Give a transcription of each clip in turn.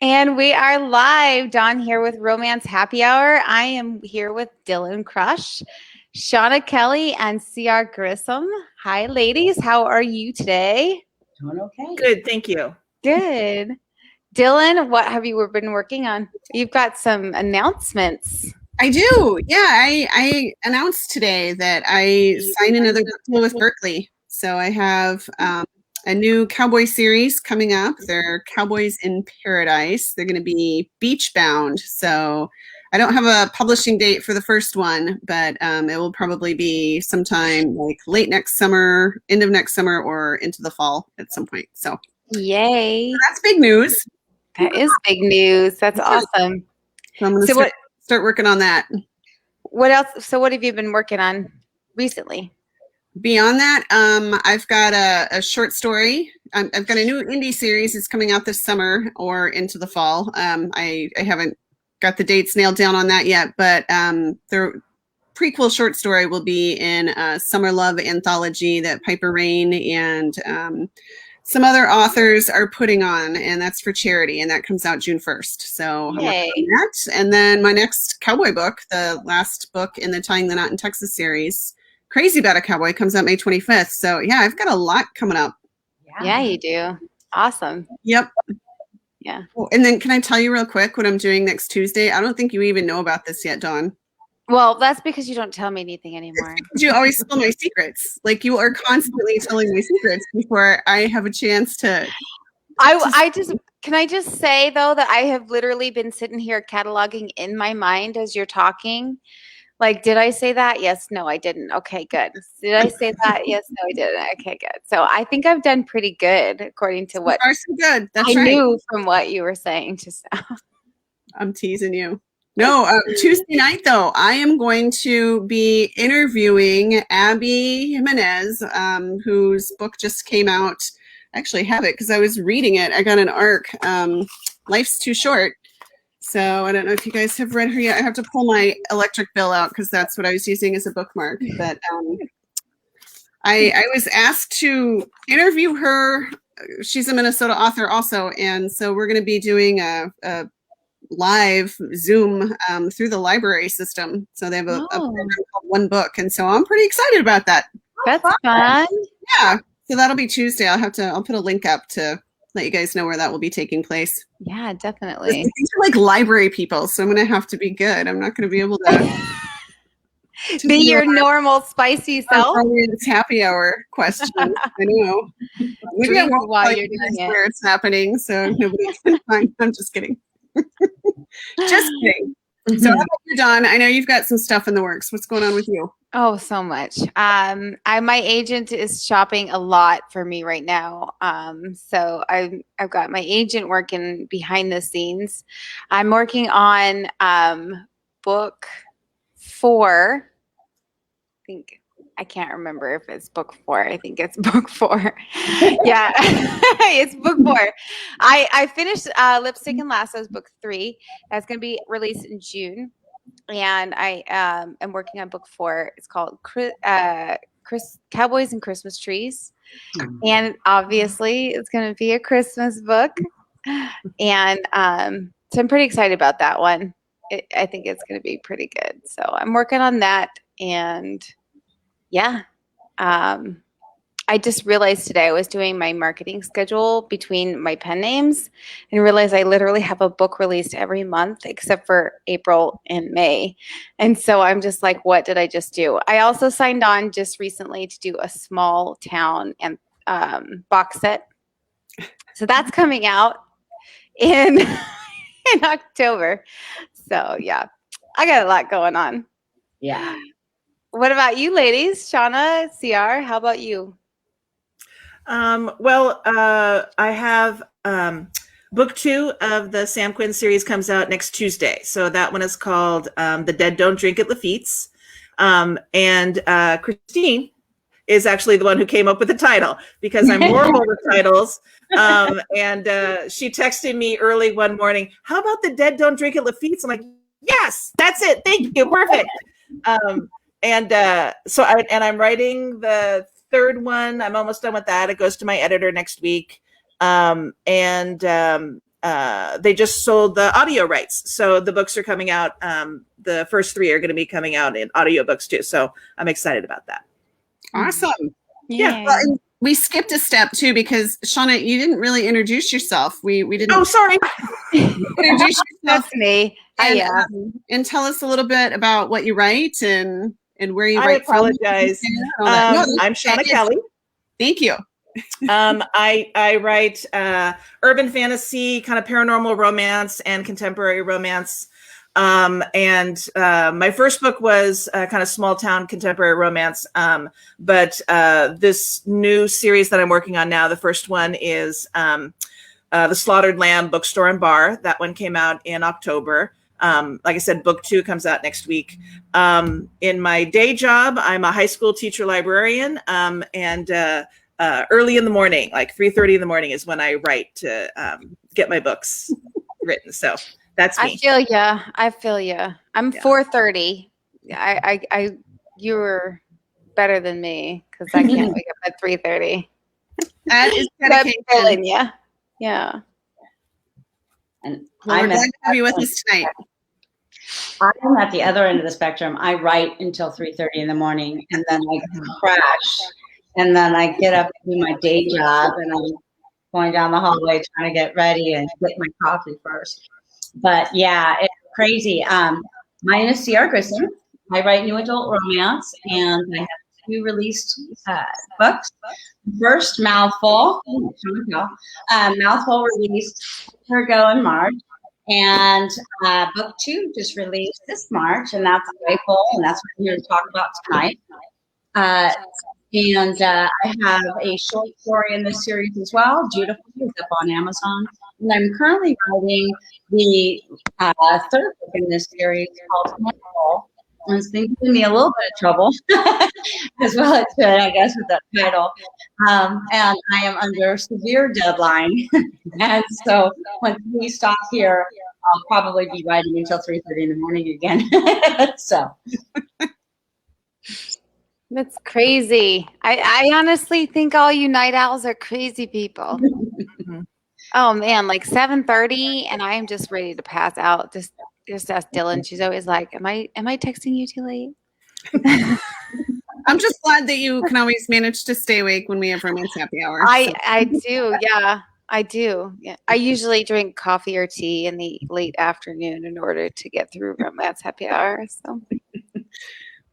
And we are live. Dawn here with Romance Happy Hour. I am here with Dylann Crush, Seana Kelly, and CR Grissom. Hi, ladies. How are you today? Doing okay. Good, thank you. Good. Dylann, what have you been working on? You've got some announcements. I do. Yeah, I announced today that I signed another deal with Berkeley. So I have a new cowboy series coming up. They're Cowboys in Paradise. They're going to be beach bound. So I don't have a publishing date for the first one, but it will probably be sometime like late next summer, end of next summer, or into the fall at some point. So yay. That's big news. That is big news. That's awesome. So I'm going to start working on that. What else? So what have you been working on recently? Beyond that, I've got a short story. I've got a new indie series. It's coming out this summer or into the fall. I haven't got the dates nailed down on that yet, but the prequel short story will be in a Summer Love anthology that Piper Rain and some other authors are putting on, and that's for charity, and that comes out June 1st. So I'm working on that. And then my next cowboy book, the last book in the Tying the Knot in Texas series, Crazy About a Cowboy, comes out May 25th. So yeah, I've got a lot coming up. Yeah, you do. Awesome. Yep. Yeah. Oh, and then can I tell you real quick what I'm doing next Tuesday? I don't think you even know about this yet, Dawn. Well, that's because you don't tell me anything anymore. You always spill my secrets. Like you are constantly telling me secrets before I have a chance to. Can I just say though that I have literally been sitting here cataloging in my mind as you're talking. Like, did I say that? Yes. No, I didn't. Okay, good. Did I say that? Yes. No, I didn't. Okay, good. So I think I've done pretty good according to what so good. That's I right. knew from what you were saying just now. I'm teasing you. No, Tuesday night, though, I am going to be interviewing Abby Jimenez, whose book just came out. I actually have it because I was reading it. I got an ARC, Life's Too Short. So I don't know if you guys have read her yet. I have to pull my electric bill out because that's what I was using as a bookmark. But I was asked to interview her. She's a Minnesota author also. And so we're going to be doing a live Zoom through the library system. So they have a program called One Book. And so I'm pretty excited about that. That's fun. Yeah. So that'll be Tuesday. I'll put a link up to let you guys know where that will be taking place. Yeah, definitely. These are like library people, so I'm going to have to be good. I'm not going to be able to be your normal spicy self. It's happy hour question. I know. Maybe I won't while you're doing it. Where it's happening, so nobody can find. I'm just kidding. Just kidding. So how about you, Dawn? I know you've got some stuff in the works. What's going on with you? Oh, so much. My agent is shopping a lot for me right now. So I've got my agent working behind the scenes. I'm working on book 4. I can't remember if it's book 4. I think it's book 4. Yeah, it's book 4. I finished Lipstick and Lassos book 3. That's going to be released in June. And I am working on book 4. It's called Cowboys and Christmas Trees. And obviously it's going to be a Christmas book. And so I'm pretty excited about that one. I think it's going to be pretty good. So I'm working on that. And yeah, I just realized today I was doing my marketing schedule between my pen names and realized I literally have a book released every month except for April and May. And so I'm just like, what did I just do? I also signed on just recently to do a small town and box set. So that's coming out in October. So yeah, I got a lot going on. Yeah. What about you ladies? Seana, CR, how about you? I have book 2 of the Sam Quinn series comes out next Tuesday. So that one is called The Dead Don't Drink at Lafitte's. And Christine is actually the one who came up with the title because I'm horrible with titles. And she texted me early one morning, how about The Dead Don't Drink at Lafitte's? I'm like, yes, that's it. Thank you. Perfect. So I'm writing the 3rd one. I'm almost done with that. It goes to my editor next week. And they just sold the audio rights. So the books are coming out. The first 3 are going to be coming out in audiobooks too. So I'm excited about that. Awesome. Yeah. Well, and we skipped a step too because Shauna, you didn't really introduce yourself. We didn't. Oh, sorry. Introduce yourself. That's me. And tell us a little bit about what you write and where you I write apologize. from. No, I'm Seana Kelly. Thank you. I write urban fantasy, kind of paranormal romance, and contemporary romance. And my first book was kind of small town contemporary romance. But this new series that I'm working on now, the first one is The Slaughtered Lamb Bookstore and Bar. That one came out in October. Like I said, book 2 comes out next week. In my day job, I'm a high school teacher librarian, and early in the morning, like 3:30 in the morning is when I write to get my books written. So that's me. I feel ya. I'm 4:30. You were better than me because I can't wake up at 3:30. That is That's dedication. feeling ya. Yeah. And Well, we're glad to have you with us tonight. I'm at the other end of the spectrum. I write until 3:30 in the morning, and then I crash, and then I get up and do my day job, and I'm going down the hallway trying to get ready and get my coffee first. But yeah, it's crazy. My name is C.R. Grissom. I write new adult romance, and I have 2 released books. First, Mouthful. Mouthful released a year ago in March. And book 2 just released this March, and that's Grateful, and that's what we're here to talk about tonight. And I have a short story in this series as well. Beautiful is up on Amazon. And I'm currently writing the 3rd book in this series called Handful. And it's been giving me a little bit of trouble, as well as I guess, with that title. And I am under severe deadline. And so once we stop here, I'll probably be writing until 3:30 in the morning again. So. That's crazy. I honestly think all you night owls are crazy people. Oh man, like 7:30 and I am just ready to pass out. Just ask Dylann. She's always like, Am I texting you too late? I'm just glad that you can always manage to stay awake when we have romance happy hour. I do, yeah. I do. Yeah. I usually drink coffee or tea in the late afternoon in order to get through romance happy hour. So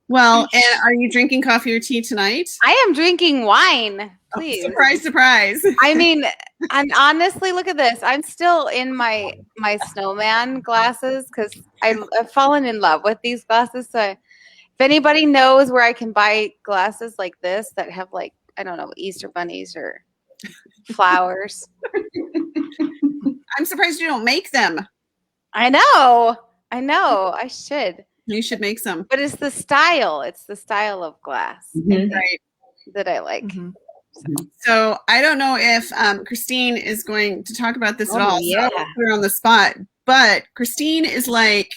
Well, and are you drinking coffee or tea tonight? I am drinking wine. Please. Oh, surprise, surprise. I mean, and honestly, look at this. I'm still in my snowman glasses because I've fallen in love with these glasses. So if anybody knows where I can buy glasses like this that have like, I don't know, Easter bunnies or flowers. I'm surprised you don't make them. I know. I should. You should make some. But it's the style. It's the style of glass Right. that I like. Mm-hmm. So I don't know if Christine is going to talk about this at all. Yeah. So I'll put her on the spot. But Christine is like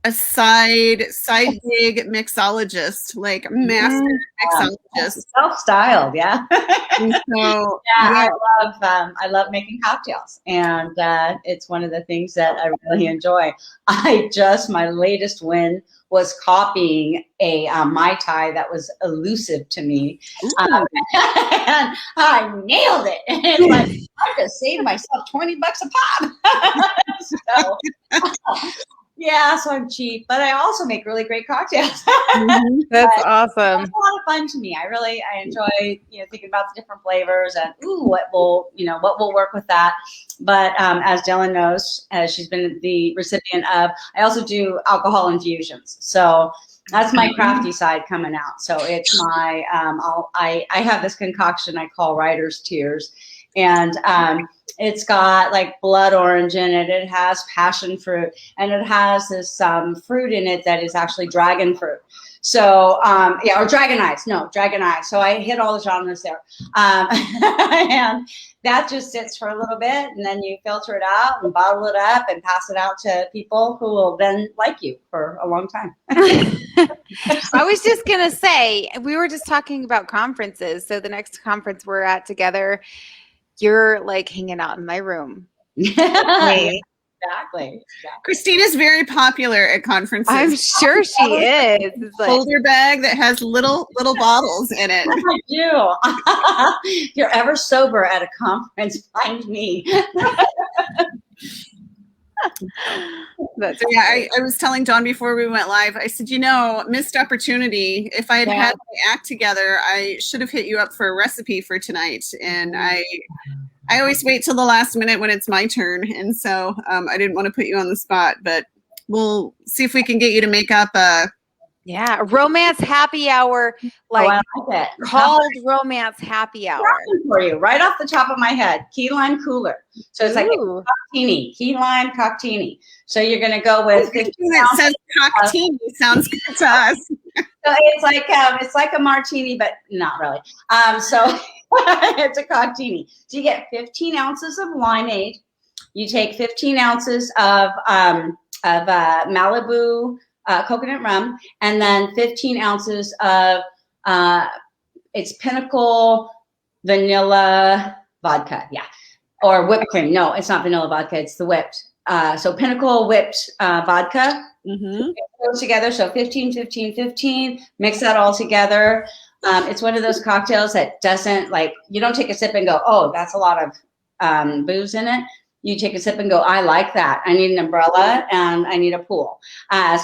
a side gig mixologist, like master mixologist. Self-styled, yeah. And so yeah, I love making cocktails, and it's one of the things that I really enjoy. My latest win was copying a Mai Tai that was elusive to me, and I nailed it. And it's like, I just saved myself $20 a pop. So. Yeah, so I'm cheap, but I also make really great cocktails. That's awesome. It's a lot of fun to me. I enjoy thinking about the different flavors and what will work with that. But as Dylann knows, as she's been the recipient of, I also do alcohol infusions. So that's my crafty side coming out. So it's my I have this concoction I call Writer's Tears, and it's got like blood orange in it. It has passion fruit, and it has this fruit in it that is actually dragon fruit. So or dragon eyes. No, dragon eyes. So I hit all the genres there, and that just sits for a little bit, and then you filter it out and bottle it up and pass it out to people who will then like you for a long time. I was just gonna say, we were just talking about conferences. So the next conference we're at together, you're like hanging out in my room Exactly. Exactly. Christine is very popular at conferences. I'm sure she is. It's like, Folder bag that has little bottles in it. I do. If you're ever sober at a conference, find me. that's So, yeah, I was telling Dawn before we went live, I said, missed opportunity. If I had had my act together, I should have hit you up for a recipe for tonight. And I always wait till the last minute when it's my turn. And so I didn't want to put you on the spot, but we'll see if we can get you to make up a romance happy hour, like I like it. called romance happy hour. For you, right off the top of my head, key lime cooler. So it's like a cocktaini, key lime cocktaini. So you're going to go with 15 that says cocktaini. Sounds good to us. So it's like a martini, but not really. So it's a cocktaini. So you get 15 ounces of limeade. You take 15 ounces of Malibu coconut rum, and then 15 ounces of it's Pinnacle vanilla vodka. Yeah. Or whipped cream. No, it's not vanilla vodka. It's the whipped. So Pinnacle whipped vodka. Mm-hmm. Those together. So 15, 15, 15. Mix that all together. It's one of those cocktails that doesn't you don't take a sip and go, oh, that's a lot of booze in it. You take a sip and go, I like that. I need an umbrella and I need a pool.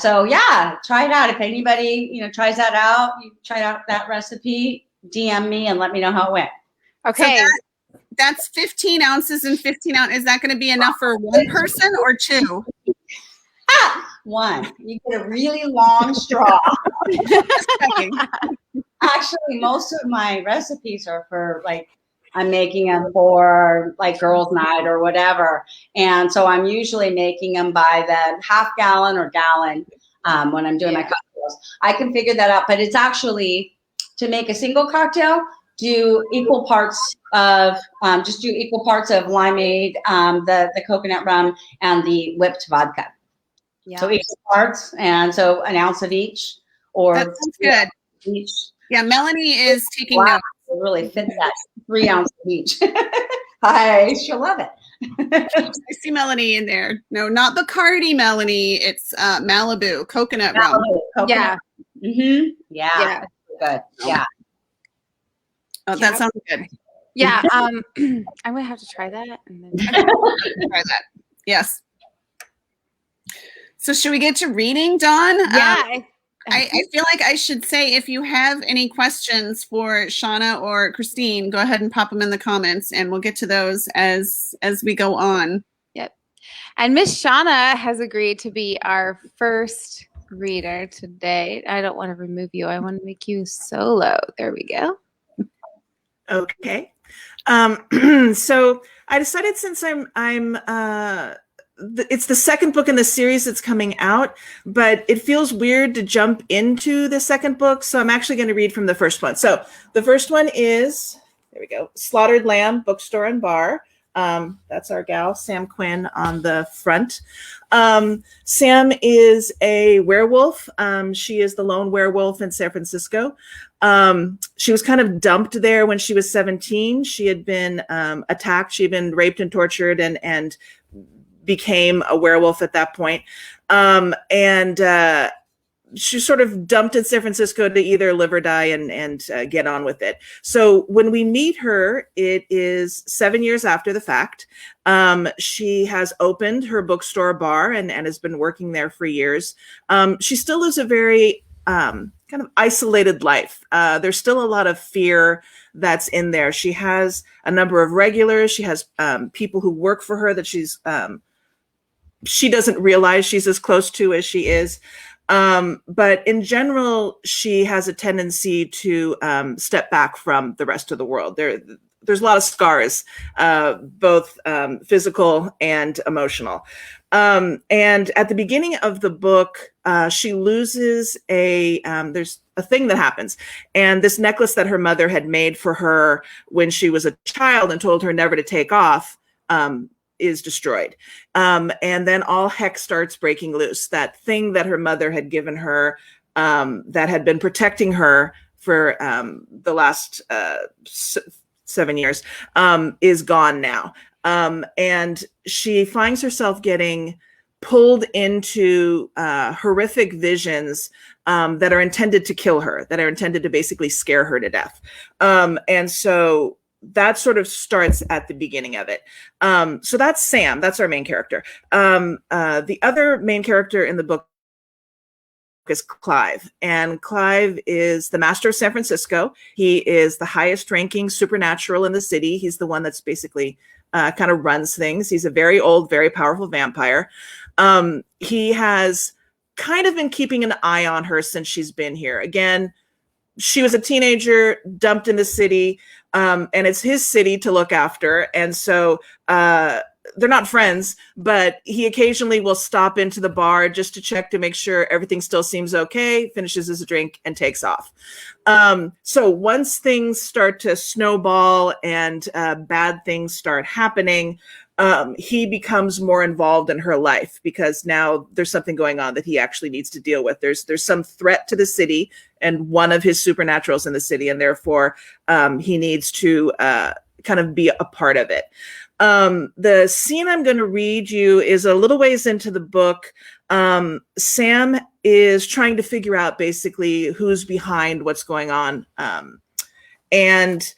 So yeah, try it out. If anybody, tries that out, you try out that recipe, DM me and let me know how it went. Okay. So that's 15 ounces and 15 ounces. Is that going to be enough for one person or two? One. You get a really long straw. Actually, most of my recipes are for I'm making them for girls' night or whatever. And so I'm usually making them by the half gallon or gallon when I'm doing my cocktails. I can figure that out, but it's actually to make a single cocktail, do equal parts of limeade, the coconut rum, and the whipped vodka. Yeah. So equal parts, and so an ounce of each, or that sounds good. Each. Yeah, Melanie is taking notes. It really fits that 3 ounces each. She'll love it. I see Melanie in there. No, not Bacardi, Melanie. It's Malibu coconut rum. Yeah. Mm-hmm. Yeah. Good. Yeah. Oh, that sounds good. Yeah. I'm gonna have to try that. And then try that. Yes. So should we get to reading, Dawn? Yeah. I feel like I should say, if you have any questions for Shauna or Christine, go ahead and pop them in the comments, and we'll get to those as we go on. Yep. And Miss Shauna has agreed to be our first reader today. I don't want to remove you. I want to make you solo. There we go. Okay. So I decided, since it's the second book in the series that's coming out, but it feels weird to jump into the second book. So I'm actually going to read from the first one. So the first one is, there we go, Slaughtered Lamb, Bookstore and Bar. That's our gal, Sam Quinn, on the front. Sam is a werewolf. She is the lone werewolf in San Francisco. She was kind of dumped there when she was 17. She had been attacked. She had been raped and tortured and became a werewolf at that point. And she sort of dumped in San Francisco to either live or die and get on with it. So when we meet her, it is 7 years after the fact. She has opened her bookstore bar and has been working there for years. She still lives a very kind of isolated life. There's still a lot of fear that's in there. She has a number of regulars. She has people who work for her that she doesn't realize she's as close to as she is. But in general, she has a tendency to step back from the rest of the world. There's a lot of scars, both physical and emotional. And at the beginning of the book, she loses there's a thing that happens. And this necklace that her mother had made for her when she was a child and told her never to take off, is destroyed. And then all heck starts breaking loose. That thing that her mother had given her, that had been protecting her for the last 7 years, is gone now. And she finds herself getting pulled into horrific visions that are intended to kill her, that are intended to basically scare her to death. And so that sort of starts at the beginning of it. So that's Sam. That's our main character. The other main character in the book is Clive. And Clive is the master of San Francisco. He is the highest ranking supernatural in the city. He's the one that's basically kind of runs things. He's a very old, very powerful vampire. He has kind of been keeping an eye on her since she's been here. Again, she was a teenager, dumped in the city, and it's his city to look after. And so they're not friends, but he occasionally will stop into the bar just to check to make sure everything still seems okay, finishes his drink, and takes off. So once things start to snowball and bad things start happening, he becomes more involved in her life because now there's something going on that he actually needs to deal with. There's some threat to the city and one of his supernaturals in the city, and therefore he needs to kind of be a part of it. The scene I'm going to read you is a little ways into the book. Sam is trying to figure out basically who's behind what's going on. And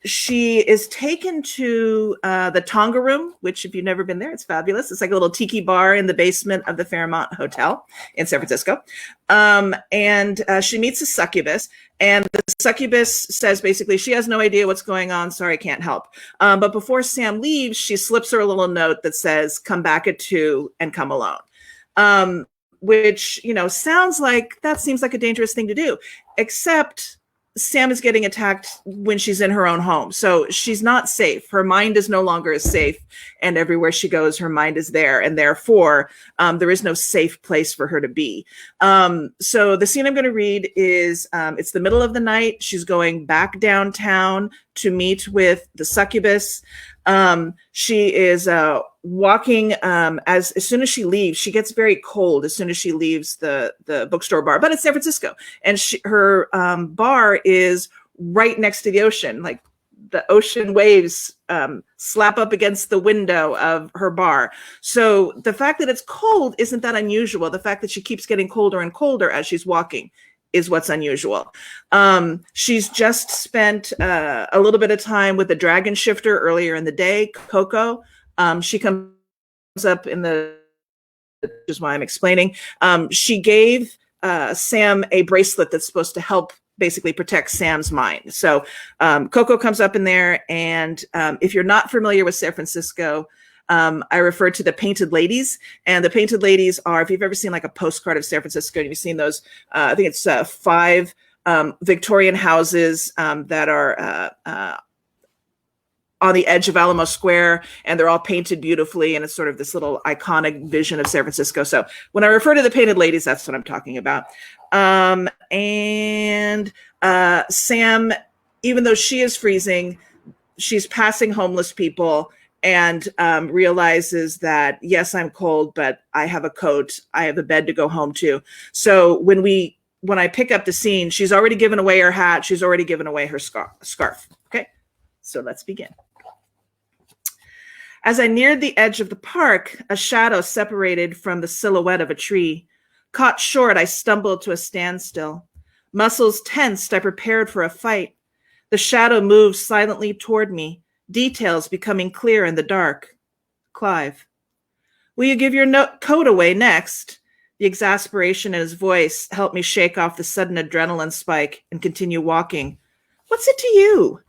she is taken to the Tonga Room, which if you've never been there, it's fabulous. It's like a little tiki bar in the basement of the Fairmont Hotel in San Francisco. And she meets a succubus, and the succubus says basically she has no idea what's going on. Sorry, can't help. But before Sam leaves, she slips her a little note that says, come back at 2 and come alone. Which, you know, seems like a dangerous thing to do, except Sam is getting attacked when she's in her own home. So she's not safe. Her mind is no longer as safe. And everywhere she goes, her mind is there. And therefore, there is no safe place for her to be. So the scene I'm going to read is, it's the middle of the night. She's going back downtown to meet with the succubus. She is walking as soon as she leaves. She gets very cold as soon as she leaves the bookstore bar, but it's San Francisco, and her bar is right next to the ocean. Like the ocean waves slap up against the window of her bar. So the fact that it's cold isn't that unusual. The fact that she keeps getting colder and colder as she's walking is what's unusual. She's just spent a little bit of time with the dragon shifter earlier in the day, Coco. She comes up in the, which is why I'm explaining. She gave Sam a bracelet that's supposed to help basically protect Sam's mind. So Coco comes up in there, and if you're not familiar with San Francisco, I refer to the Painted Ladies, and the Painted Ladies are, if you've ever seen like a postcard of San Francisco, and you've seen those, I think it's 5 Victorian houses that are on the edge of Alamo Square, and they're all painted beautifully, and it's sort of this little iconic vision of San Francisco. So when I refer to the Painted Ladies, that's what I'm talking about. And Sam, even though she is freezing, she's passing homeless people, and realizes that, yes, I'm cold, but I have a coat. I have a bed to go home to. So when I pick up the scene, she's already given away her hat. She's already given away her scarf. Okay, so let's begin. As I neared the edge of the park, a shadow separated from the silhouette of a tree. Caught short, I stumbled to a standstill. Muscles tensed, I prepared for a fight. The shadow moved silently toward me, details becoming clear in the dark. Clive. Will you give your coat away next? The exasperation in his voice helped me shake off the sudden adrenaline spike and continue walking. What's it to you?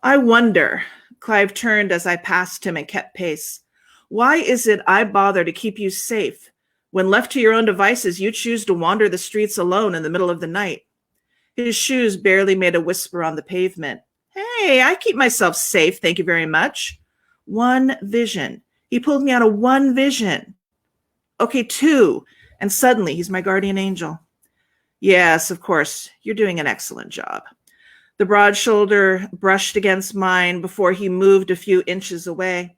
I wonder. Clive turned as I passed him and kept pace. Why is it I bother to keep you safe? When left to your own devices, you choose to wander the streets alone in the middle of the night. His shoes barely made a whisper on the pavement. Hey, I keep myself safe, thank you very much. One vision. He pulled me out of one vision. Okay, 2. And suddenly he's my guardian angel. Yes, of course, you're doing an excellent job. The broad shoulder brushed against mine before he moved a few inches away.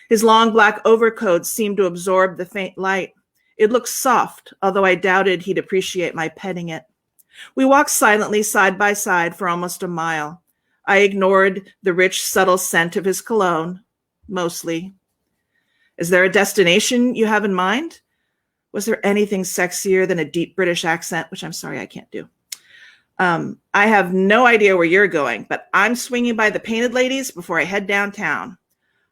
His long black overcoat seemed to absorb the faint light. It looked soft, although I doubted he'd appreciate my petting it. We walked silently side by side for almost a mile. I ignored the rich, subtle scent of his cologne, mostly. Is there a destination you have in mind? Was there anything sexier than a deep British accent, which I'm sorry I can't do? I have no idea where you're going, but I'm swinging by the Painted Ladies before I head downtown.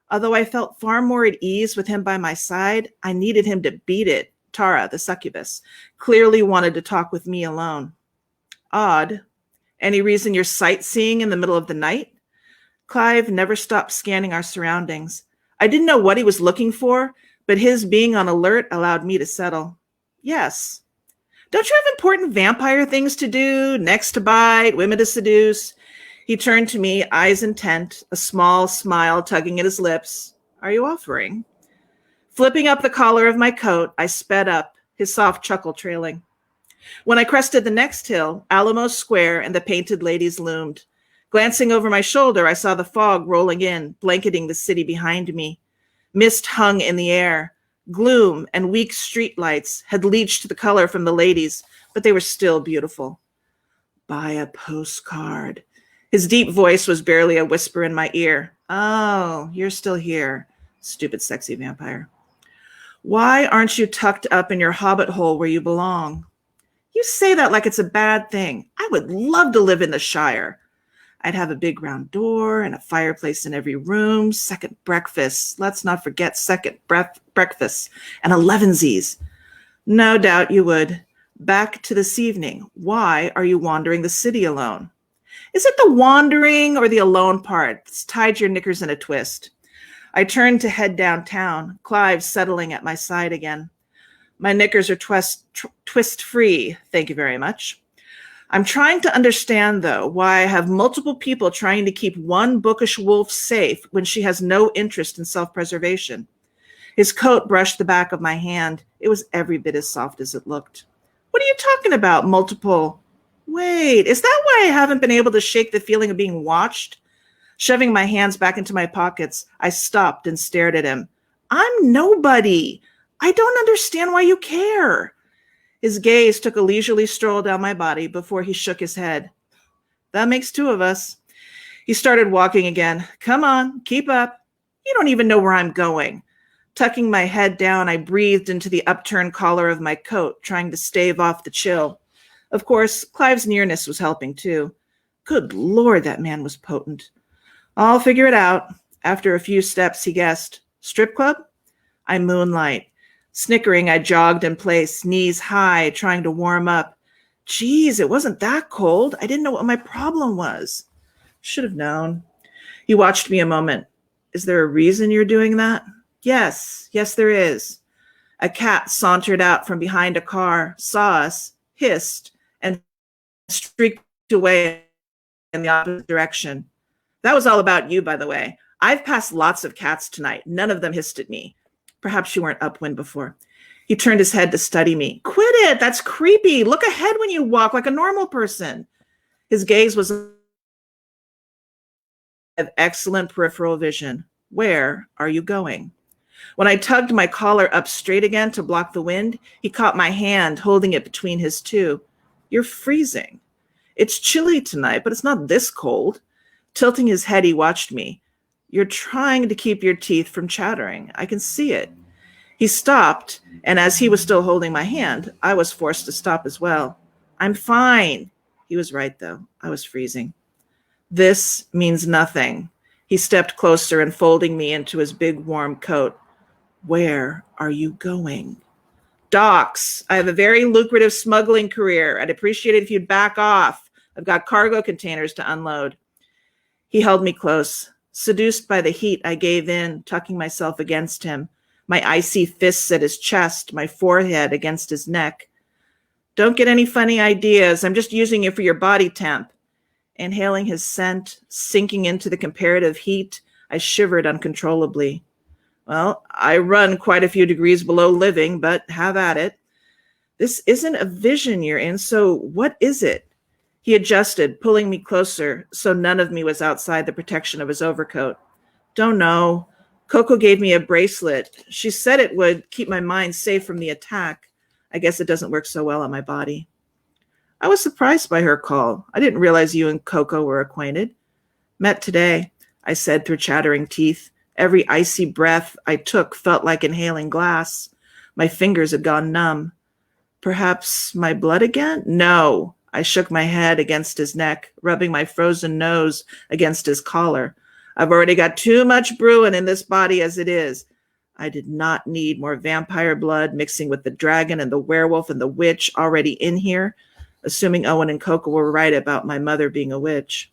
Although I felt far more at ease with him by my side, I needed him to beat it. Tara, the succubus, clearly wanted to talk with me alone. Odd. Any reason you're sightseeing in the middle of the night? Clive never stopped scanning our surroundings. I didn't know what he was looking for, but his being on alert allowed me to settle. Yes. Don't you have important vampire things to do, necks to bite, women to seduce? He turned to me, eyes intent, a small smile tugging at his lips. Are you offering? Flipping up the collar of my coat, I sped up, his soft chuckle trailing. When I crested the next hill, Alamo Square and the Painted Ladies loomed. Glancing over my shoulder, I saw the fog rolling in, blanketing the city behind me. Mist hung in the air. Gloom and weak streetlights had leached the color from the ladies, but they were still beautiful. Buy a postcard. His deep voice was barely a whisper in my ear. Oh, you're still here, stupid sexy vampire. Why aren't you tucked up in your hobbit hole where you belong? You say that like it's a bad thing. I would love to live in the Shire. I'd have a big round door and a fireplace in every room, second breakfast. Let's not forget second breakfast and 11sies. No doubt you would. Back to this evening. Why are you wandering the city alone? Is it the wandering or the alone part that's tied your knickers in a twist? I turned to head downtown, Clive settling at my side again. My knickers are twist free, thank you very much. I'm trying to understand, though, why I have multiple people trying to keep one bookish wolf safe when she has no interest in self-preservation. His coat brushed the back of my hand. It was every bit as soft as it looked. What are you talking about, multiple? Wait, is that why I haven't been able to shake the feeling of being watched? Shoving my hands back into my pockets, I stopped and stared at him. I'm nobody. I don't understand why you care. His gaze took a leisurely stroll down my body before he shook his head. That makes two of us. He started walking again. Come on, keep up. You don't even know where I'm going. Tucking my head down, I breathed into the upturned collar of my coat, trying to stave off the chill. Of course, Clive's nearness was helping too. Good Lord, that man was potent. I'll figure it out. After a few steps, he guessed. Strip club? I moonlight. Snickering, I jogged in place, knees high, trying to warm up. Geez, it wasn't that cold. I didn't know what my problem was. Should have known. He watched me a moment. Is there a reason you're doing that? Yes, there is. A cat sauntered out from behind a car, saw us, hissed, and streaked away in the opposite direction. That was all about you, by the way. I've passed lots of cats tonight. None of them hissed at me. Perhaps you weren't upwind before. He turned his head to study me. Quit it. That's creepy. Look ahead when you walk like a normal person. His gaze was of excellent peripheral vision. Where are you going? When I tugged my collar up straight again to block the wind, he caught my hand, holding it between his two. You're freezing. It's chilly tonight, but it's not this cold. Tilting his head, he watched me. You're trying to keep your teeth from chattering. I can see it. He stopped, and as he was still holding my hand, I was forced to stop as well. I'm fine. He was right, though. I was freezing. This means nothing. He stepped closer, enfolding me into his big, warm coat. Where are you going? Docks. I have a very lucrative smuggling career. I'd appreciate it if you'd back off. I've got cargo containers to unload. He held me close. Seduced by the heat, I gave in, tucking myself against him, my icy fists at his chest, my forehead against his neck. Don't get any funny ideas. I'm just using you for your body temp. Inhaling his scent, sinking into the comparative heat, I shivered uncontrollably. Well, I run quite a few degrees below living, but have at it. This isn't a vision you're in, so what is it? He adjusted, pulling me closer, so none of me was outside the protection of his overcoat. Don't know. Coco gave me a bracelet. She said it would keep my mind safe from the attack. I guess it doesn't work so well on my body. I was surprised by her call. I didn't realize you and Coco were acquainted. Met today, I said through chattering teeth. Every icy breath I took felt like inhaling glass. My fingers had gone numb. Perhaps my blood again? No. I shook my head against his neck, rubbing my frozen nose against his collar. I've already got too much brewing in this body as it is. I did not need more vampire blood mixing with the dragon and the werewolf and the witch already in here, assuming Owen and Coco were right about my mother being a witch.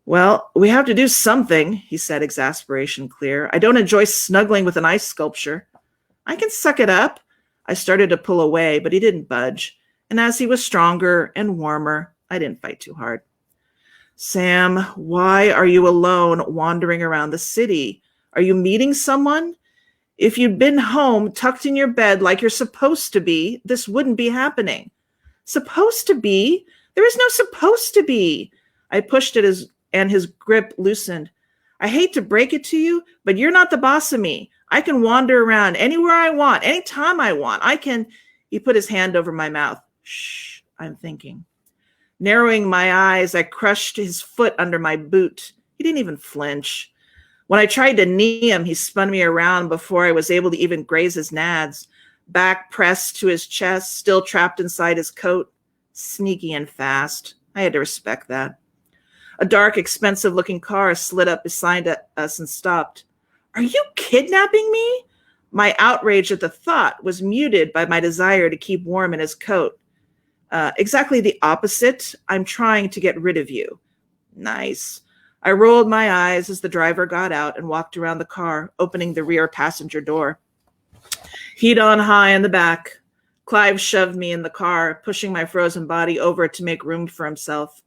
Well, we have to do something, he said, exasperation clear. I don't enjoy snuggling with an ice sculpture. I can suck it up. I started to pull away, but he didn't budge. And as he was stronger and warmer, I didn't fight too hard. Sam, why are you alone wandering around the city? Are you meeting someone? If you'd been home, tucked in your bed like you're supposed to be, this wouldn't be happening. Supposed to be? There is no supposed to be. I pushed at his grip loosened. I hate to break it to you, but you're not the boss of me. I can wander around anywhere I want, anytime I want. He put his hand over my mouth. Shh, I'm thinking. Narrowing my eyes, I crushed his foot under my boot. He didn't even flinch. When I tried to knee him, he spun me around before I was able to even graze his nads. Back pressed to his chest, still trapped inside his coat. Sneaky and fast. I had to respect that. A dark, expensive-looking car slid up beside us and stopped. Are you kidnapping me? My outrage at the thought was muted by my desire to keep warm in his coat. Exactly the opposite. I'm trying to get rid of you. Nice. I rolled my eyes as the driver got out and walked around the car, opening the rear passenger door. Heat on high in the back. Clive shoved me in the car, pushing my frozen body over to make room for himself.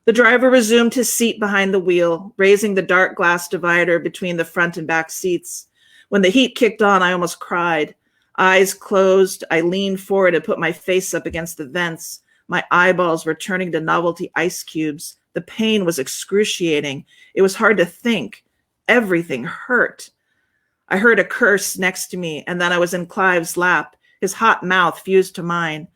The driver resumed his seat behind the wheel, raising the dark glass divider between the front and back seats. When the heat kicked on, I almost cried. Eyes closed, I leaned forward and put my face up against the vents. My eyeballs were turning to novelty ice cubes. The pain was excruciating. It was hard to think. Everything hurt. I heard a curse next to me, and then I was in Clive's lap. His hot mouth fused to mine.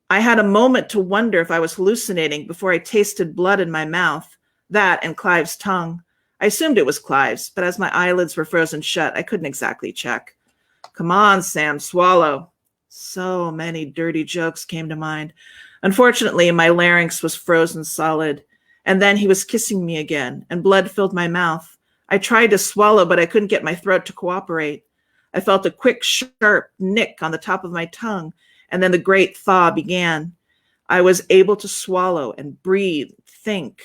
I had a moment to wonder if I was hallucinating before I tasted blood in my mouth, that and Clive's tongue. I assumed it was Clive's, but as my eyelids were frozen shut, I couldn't exactly check. Come on, Sam, swallow. So many dirty jokes came to mind. Unfortunately, my larynx was frozen solid. And then he was kissing me again, and blood filled my mouth. I tried to swallow, but I couldn't get my throat to cooperate. I felt a quick, sharp nick on the top of my tongue, and then the great thaw began. I was able to swallow and breathe, think.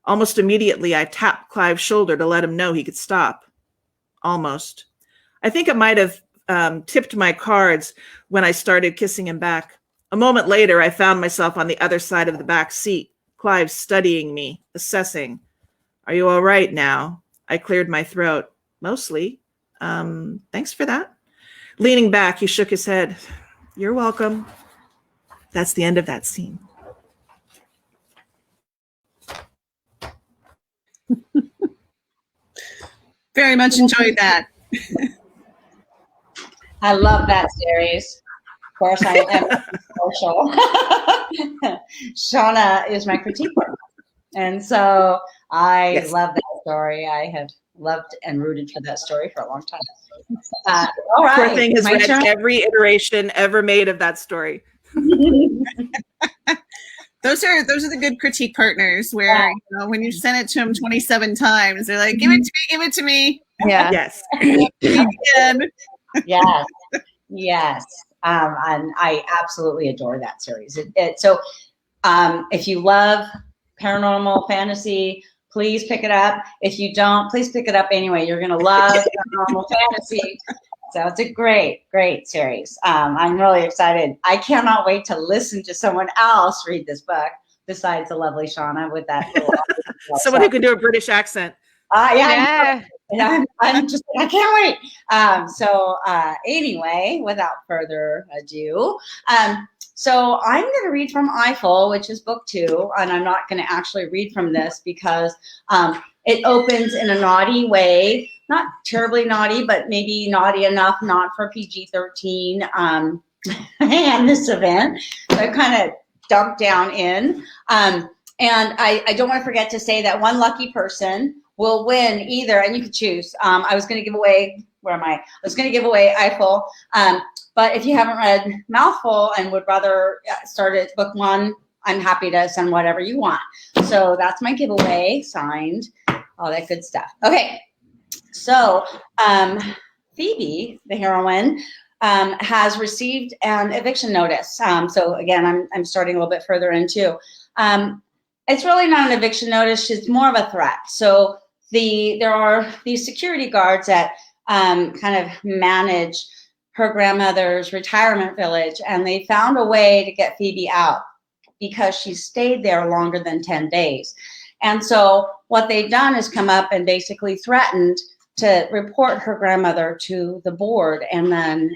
Almost immediately, I tapped Clive's shoulder to let him know he could stop. Almost. I think it might have tipped my cards when I started kissing him back. A moment later, I found myself on the other side of the back seat, Clive studying me, assessing. Are you all right now? I cleared my throat. Mostly. Thanks for that. Leaning back, he shook his head. You're welcome. That's the end of that scene. Very much enjoyed that. I love that series. Of course, I am partial. Shauna is my critique partner. And so I love that story. I have loved and rooted for that story for a long time. All right. Poor thing has read every iteration ever made of that story. Those are the good critique partners where, you know, when you send it to them 27 times, they're like, give it to me. Yeah. Yes. Yes. Yes. And I absolutely adore that series. So if you love paranormal fantasy, please pick it up. If you don't, please pick it up anyway. You're going to love paranormal fantasy. So it's a great, great series. I'm really excited. I cannot wait to listen to someone else read this book besides the lovely Shauna with that little someone who can do a British accent. Yeah. And I'm just, I can't wait. Anyway, without further ado, so I'm going to read from Eiffel, which is book 2, and I'm not going to actually read from this because it opens in a naughty way, not terribly naughty, but maybe naughty enough not for PG-13 and this event. So I kind of dumped down in. And I don't want to forget to say that one lucky person will win either, and you can choose. I was going to give away, where am I? I was going to give away Eiffel. But if you haven't read Mouthful and would rather start at book 1, I'm happy to send whatever you want. So that's my giveaway, signed, all that good stuff. Okay, so Phoebe, the heroine, has received an eviction notice. So again, I'm starting a little bit further into. It's really not an eviction notice. It's more of a threat. So there are these security guards that kind of manage her grandmother's retirement village, and they found a way to get Phoebe out because she stayed there longer than 10 days. And so what they've done is come up and basically threatened to report her grandmother to the board, and then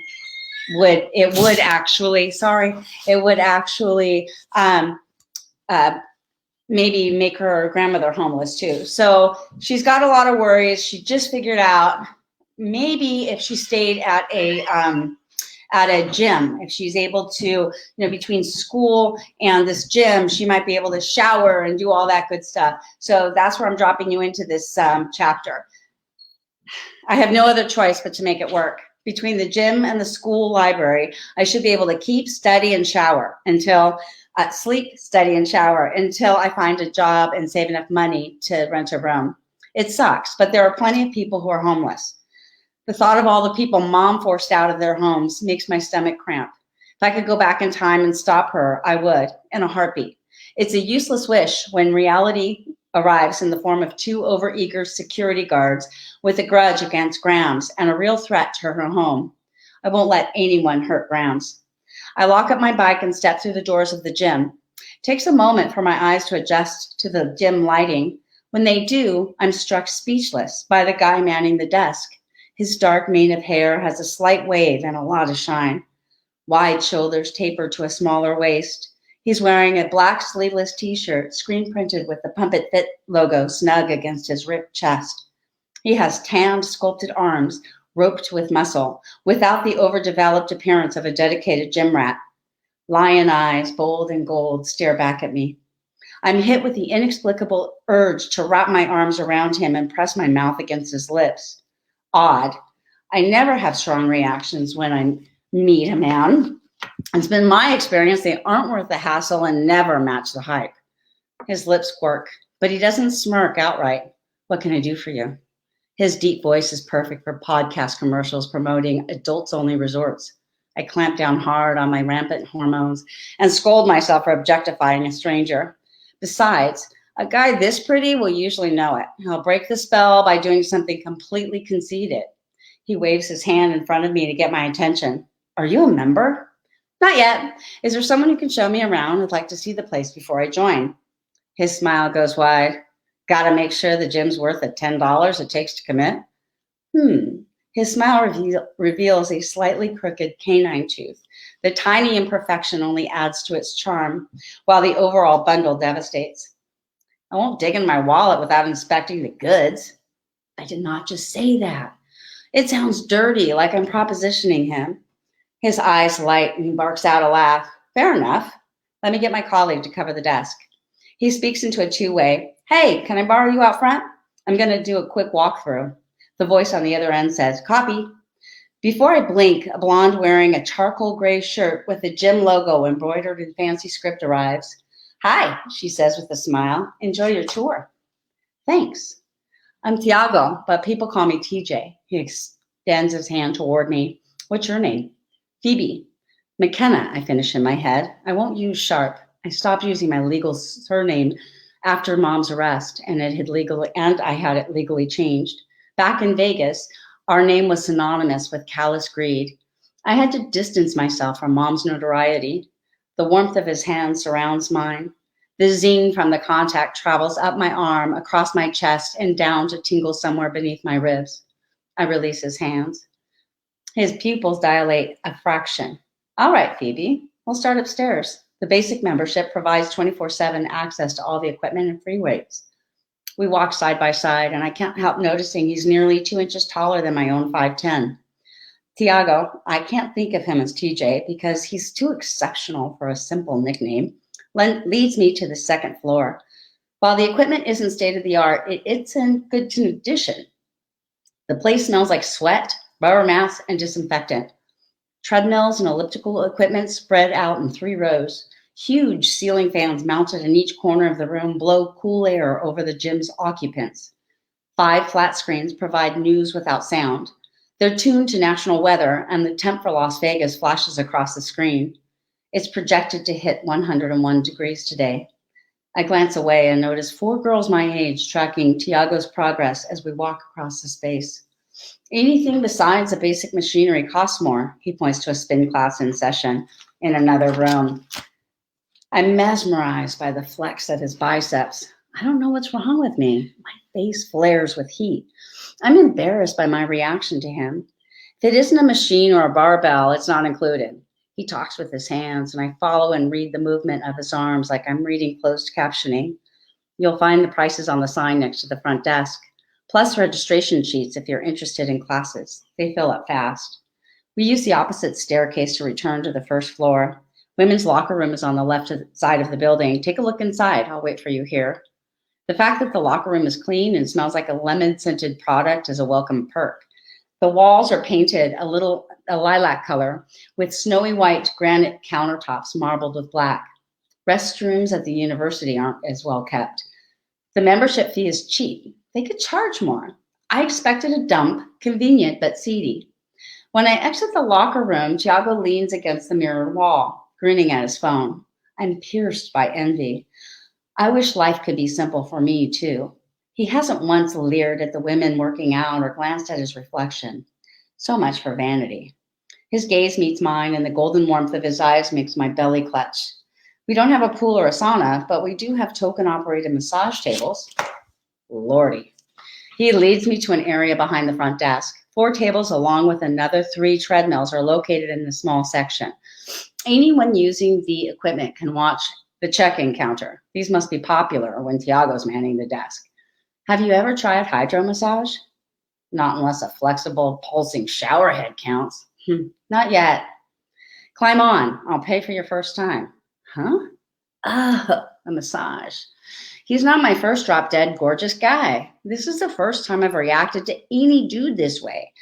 it would actually maybe make her grandmother homeless too. So she's got a lot of worries. She just figured out maybe if she stayed at a gym, if she's able to, between school and this gym, she might be able to shower and do all that good stuff. So that's where I'm dropping you into this chapter. I have no other choice but to make it work. Between the gym and the school library, I should be able to keep, study, and shower until sleep, study, and shower until I find a job and save enough money to rent a room. It sucks, but there are plenty of people who are homeless. The thought of all the people Mom forced out of their homes makes my stomach cramp. If I could go back in time and stop her, I would, in a heartbeat. It's a useless wish when reality arrives in the form of 2 overeager security guards with a grudge against Grams and a real threat to her home. I won't let anyone hurt Grams. I lock up my bike and step through the doors of the gym. It takes a moment for my eyes to adjust to the dim lighting. When they do, I'm struck speechless by the guy manning the desk. His dark mane of hair has a slight wave and a lot of shine. Wide shoulders taper to a smaller waist. He's wearing a black sleeveless t-shirt, screen printed with the Pump It Fit logo snug against his ripped chest. He has tanned, sculpted arms, roped with muscle, without the overdeveloped appearance of a dedicated gym rat. Lion eyes, bold and gold, stare back at me. I'm hit with the inexplicable urge to wrap my arms around him and press my mouth against his lips. Odd. I never have strong reactions when I meet a man. It's been my experience they aren't worth the hassle and never match the hype. His lips quirk, but he doesn't smirk outright. What can I do for you? His deep voice is perfect for podcast commercials promoting adults-only resorts. I clamp down hard on my rampant hormones and scold myself for objectifying a stranger. Besides, a guy this pretty will usually know it. He'll break the spell by doing something completely conceited. He waves his hand in front of me to get my attention. Are you a member? Not yet. Is there someone who can show me around? I'd like to see the place before I join. His smile goes wide. Got to make sure the gym's worth the $10 it takes to commit? His smile reveals a slightly crooked canine tooth. The tiny imperfection only adds to its charm, while the overall bundle devastates. I won't dig in my wallet without inspecting the goods. I did not just say that. It sounds dirty, like I'm propositioning him. His eyes light and he barks out a laugh. Fair enough. Let me get my colleague to cover the desk. He speaks into a two-way. Hey, can I borrow you out front? I'm going to do a quick walkthrough. The voice on the other end says, copy. Before I blink, a blonde wearing a charcoal gray shirt with the gym logo embroidered in fancy script arrives. Hi, she says with a smile. Enjoy your tour. Thanks. I'm Tiago, but people call me TJ. He extends his hand toward me. What's your name? Phoebe. McKenna, I finish in my head. I won't use Sharp. I stopped using my legal surname after Mom's arrest, and I had it legally changed. Back in Vegas, our name was synonymous with callous greed. I had to distance myself from Mom's notoriety. The warmth of his hand surrounds mine. The zing from the contact travels up my arm, across my chest, and down to tingle somewhere beneath my ribs. I release his hands. His pupils dilate a fraction. All right, Phoebe, we'll start upstairs. The basic membership provides 24/7 access to all the equipment and free weights. We walk side by side, and I can't help noticing he's nearly 2 inches taller than my own 5'10". Tiago, I can't think of him as TJ because he's too exceptional for a simple nickname, leads me to the second floor. While the equipment isn't state of the art, it's in good condition. The place smells like sweat, rubber mats, and disinfectant. Treadmills and elliptical equipment spread out in 3 rows. Huge ceiling fans mounted in each corner of the room blow cool air over the gym's occupants. 5 flat screens provide news without sound. They're tuned to national weather, and the temp for Las Vegas flashes across the screen. It's projected to hit 101 degrees today. I glance away and notice 4 girls my age tracking Tiago's progress as we walk across the space. Anything besides the basic machinery costs more. He points to a spin class in session in another room. I'm mesmerized by the flex of his biceps. I don't know what's wrong with me. My face flares with heat. I'm embarrassed by my reaction to him. If it isn't a machine or a barbell, it's not included. He talks with his hands, and I follow and read the movement of his arms like I'm reading closed captioning. You'll find the prices on the sign next to the front desk, plus registration sheets if you're interested in classes. They fill up fast. We use the opposite staircase to return to the first floor. Women's locker room is on the left side of the building. Take a look inside. I'll wait for you here. The fact that the locker room is clean and smells like a lemon-scented product is a welcome perk. The walls are painted a lilac color with snowy white granite countertops marbled with black. Restrooms at the university aren't as well kept. The membership fee is cheap. They could charge more. I expected a dump, convenient but seedy. When I exit the locker room, Tiago leans against the mirrored wall, grinning at his phone. I'm pierced by envy. I wish life could be simple for me, too. He hasn't once leered at the women working out or glanced at his reflection. So much for vanity. His gaze meets mine, and the golden warmth of his eyes makes my belly clutch. We don't have a pool or a sauna, but we do have token-operated massage tables. Lordy. He leads me to an area behind the front desk. 4 tables along with another 3 treadmills are located in the small section. Anyone using the equipment can watch the check-in counter. These must be popular when Tiago's manning the desk. Have you ever tried hydro massage? Not unless a flexible, pulsing shower head counts. Not yet. Climb on. I'll pay for your first time. Huh? A massage. He's not my first drop-dead gorgeous guy. This is the first time I've reacted to any dude this way.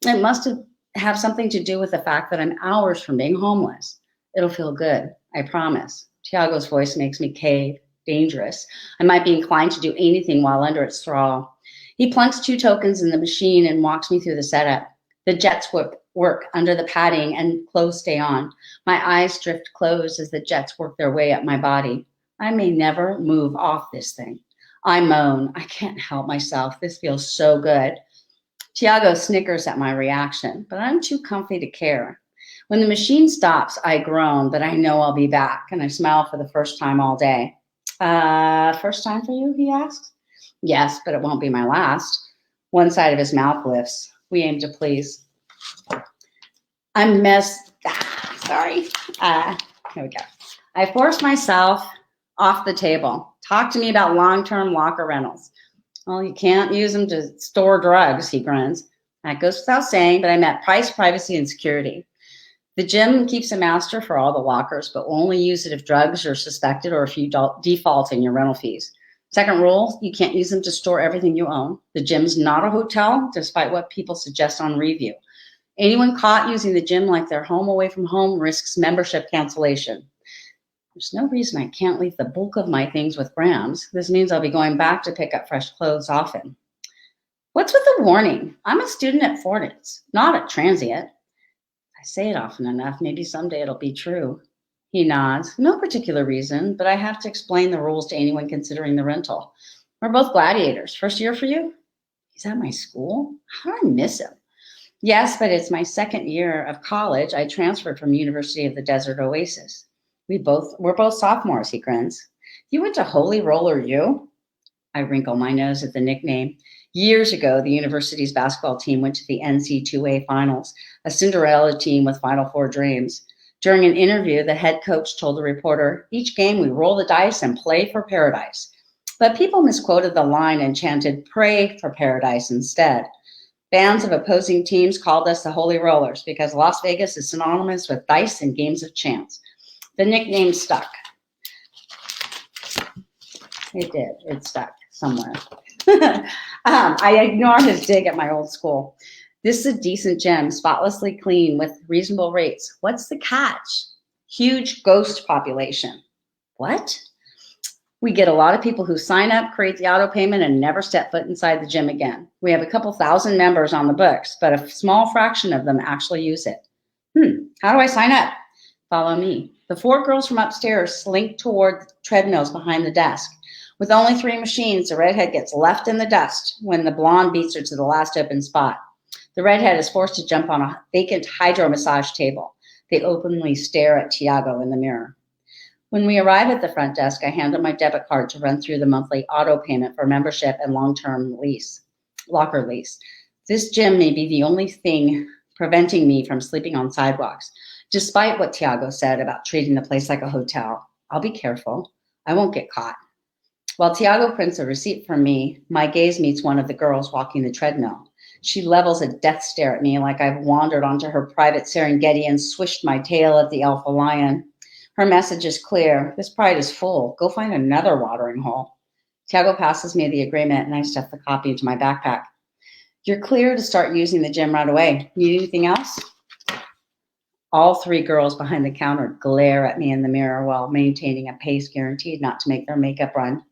It must have something to do with the fact that I'm hours from being homeless. It'll feel good, I promise. Tiago's voice makes me cave. Dangerous. I might be inclined to do anything while under its thrall. He plunks 2 tokens in the machine and walks me through the setup. The jets work under the padding and clothes stay on. My eyes drift closed as the jets work their way up my body. I may never move off this thing. I moan. I can't help myself. This feels so good. Tiago snickers at my reaction, but I'm too comfy to care. When the machine stops, I groan, but I know I'll be back, and I smile for the first time all day. First time for you, he asks. Yes, but it won't be my last. One side of his mouth lifts. We aim to please. Sorry. Here we go. I force myself off the table. Talk to me about long-term locker rentals. Well, you can't use them to store drugs, he grins. That goes without saying, but I meant price, privacy, and security. The gym keeps a master for all the lockers, but will only use it if drugs are suspected or if you default in your rental fees. Second rule, you can't use them to store everything you own. The gym's not a hotel, despite what people suggest on review. Anyone caught using the gym like their home away from home risks membership cancellation. There's no reason I can't leave the bulk of my things with Grams. This means I'll be going back to pick up fresh clothes often. What's with the warning? I'm a student at Fortis, not a transient. I say it often enough, maybe someday it'll be true. He nods. No particular reason, but I have to explain the rules to anyone considering the rental. We're both gladiators. First year for you? He's at my school? How do I miss him? Yes, but it's my second year of college. I transferred from University of the Desert Oasis. We're both sophomores, he grins. You went to Holy Roller U? I wrinkle my nose at the nickname. Years ago, the university's basketball team went to the NC2A finals, a Cinderella team with Final Four dreams. During an interview, the head coach told the reporter, each game we roll the dice and play for paradise. But people misquoted the line and chanted, pray for paradise instead. Fans of opposing teams called us the Holy Rollers because Las Vegas is synonymous with dice and games of chance. The nickname stuck. It did. It stuck somewhere. I ignore his dig at my old school. This is a decent gym, spotlessly clean with reasonable rates. What's the catch? Huge ghost population. What? We get a lot of people who sign up, create the auto payment, and never step foot inside the gym again. We have a couple thousand members on the books, but a small fraction of them actually use it. How do I sign up? Follow me. The 4 girls from upstairs slink toward treadmills behind the desk. With only 3 machines, the redhead gets left in the dust when the blonde beats her to the last open spot. The redhead is forced to jump on a vacant hydro massage table. They openly stare at Tiago in the mirror. When we arrive at the front desk, I hand him my debit card to run through the monthly auto payment for membership and long-term locker lease. This gym may be the only thing preventing me from sleeping on sidewalks. Despite what Tiago said about treating the place like a hotel, I'll be careful. I won't get caught. While Tiago prints a receipt for me, my gaze meets one of the girls walking the treadmill. She levels a death stare at me like I've wandered onto her private Serengeti and swished my tail at the alpha lion. Her message is clear. This pride is full. Go find another watering hole. Tiago passes me the agreement and I stuff the copy into my backpack. You're clear to start using the gym right away. Need anything else? All 3 girls behind the counter glare at me in the mirror while maintaining a pace guaranteed not to make their makeup run.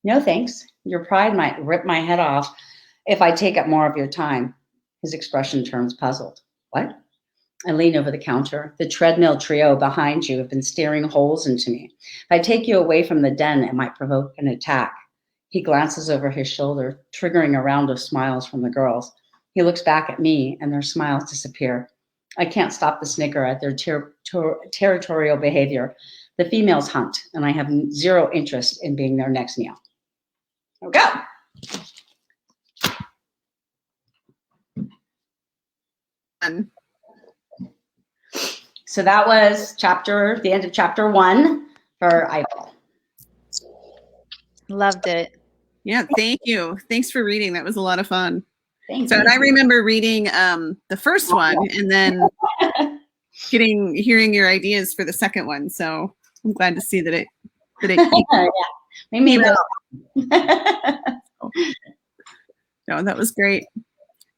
No thanks. Your pride might rip my head off if I take up more of your time. His expression turns puzzled. What? I lean over the counter. The treadmill trio behind you have been staring holes into me. If I take you away from the den, it might provoke an attack. He glances over his shoulder, triggering a round of smiles from the girls. He looks back at me, and their smiles disappear. I can't stop the snicker at their territorial behavior. The females hunt, and I have 0 interest in being their next meal. Here we go. So that was the end of chapter 1 for Eiffel. Loved it. Yeah, thank you. Thanks for reading. That was a lot of fun. Thank So, you. and I remember reading the first one and then hearing your ideas for the second one. So I'm glad to see that it Yeah, maybe No, that was great.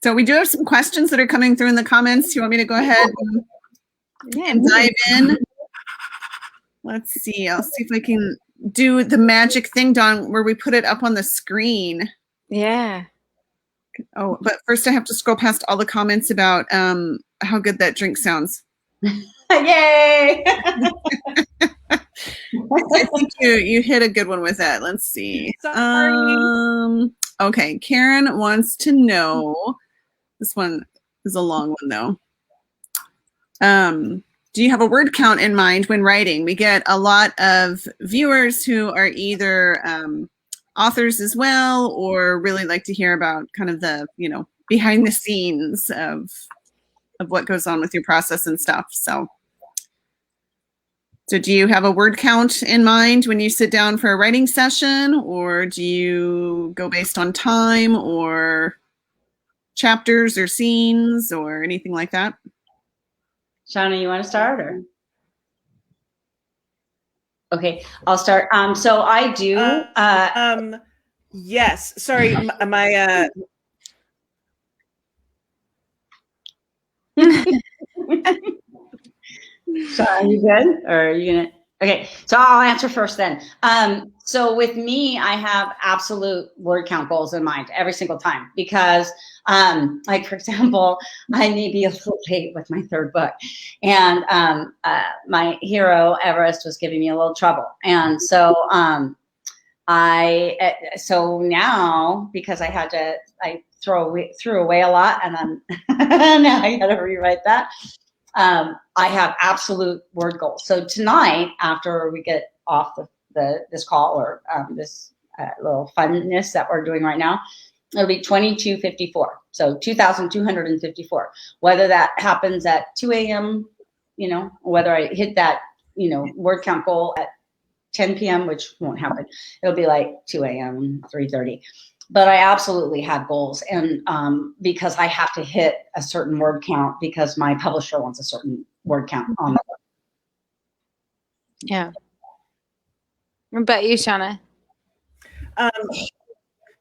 So we do have some questions that are coming through in the comments. You want me to go ahead and dive in? Let's see. I'll see if I can do the magic thing, Dawn, where we put it up on the screen. Yeah. Oh, but first I have to scroll past all the comments about how good that drink sounds. Yay! I think you hit a good one with that. Let's see. Okay, Karen wants to know. This one is a long one though. Do you have a word count in mind when writing? We get a lot of viewers who are either authors as well, or really like to hear about kind of the, behind the scenes of what goes on with your process and stuff. So do you have a word count in mind when you sit down for a writing session, or do you go based on time or chapters or scenes or anything like that? Shauna, you want to start or? Okay, I'll start. So I do. Yes. Sorry, my. So are you good, or are you gonna? Okay, so I'll answer first then. So with me, I have absolute word count goals in mind every single time because, like for example, I may be a little late with my 3rd book, and my hero Everest was giving me a little trouble, and so so now because I threw away a lot, and then now I got to rewrite that. I have absolute word goals. So tonight, after we get off this call or this little funness that we're doing right now, it'll be 2254. So 2,254. Whether that happens at 2 a.m., whether I hit that, word count goal at 10 p.m., which won't happen. It'll be like 2 a.m., 3:30. But I absolutely have goals, and because I have to hit a certain word count because my publisher wants a certain word count on the book. Yeah. What about you, Shauna?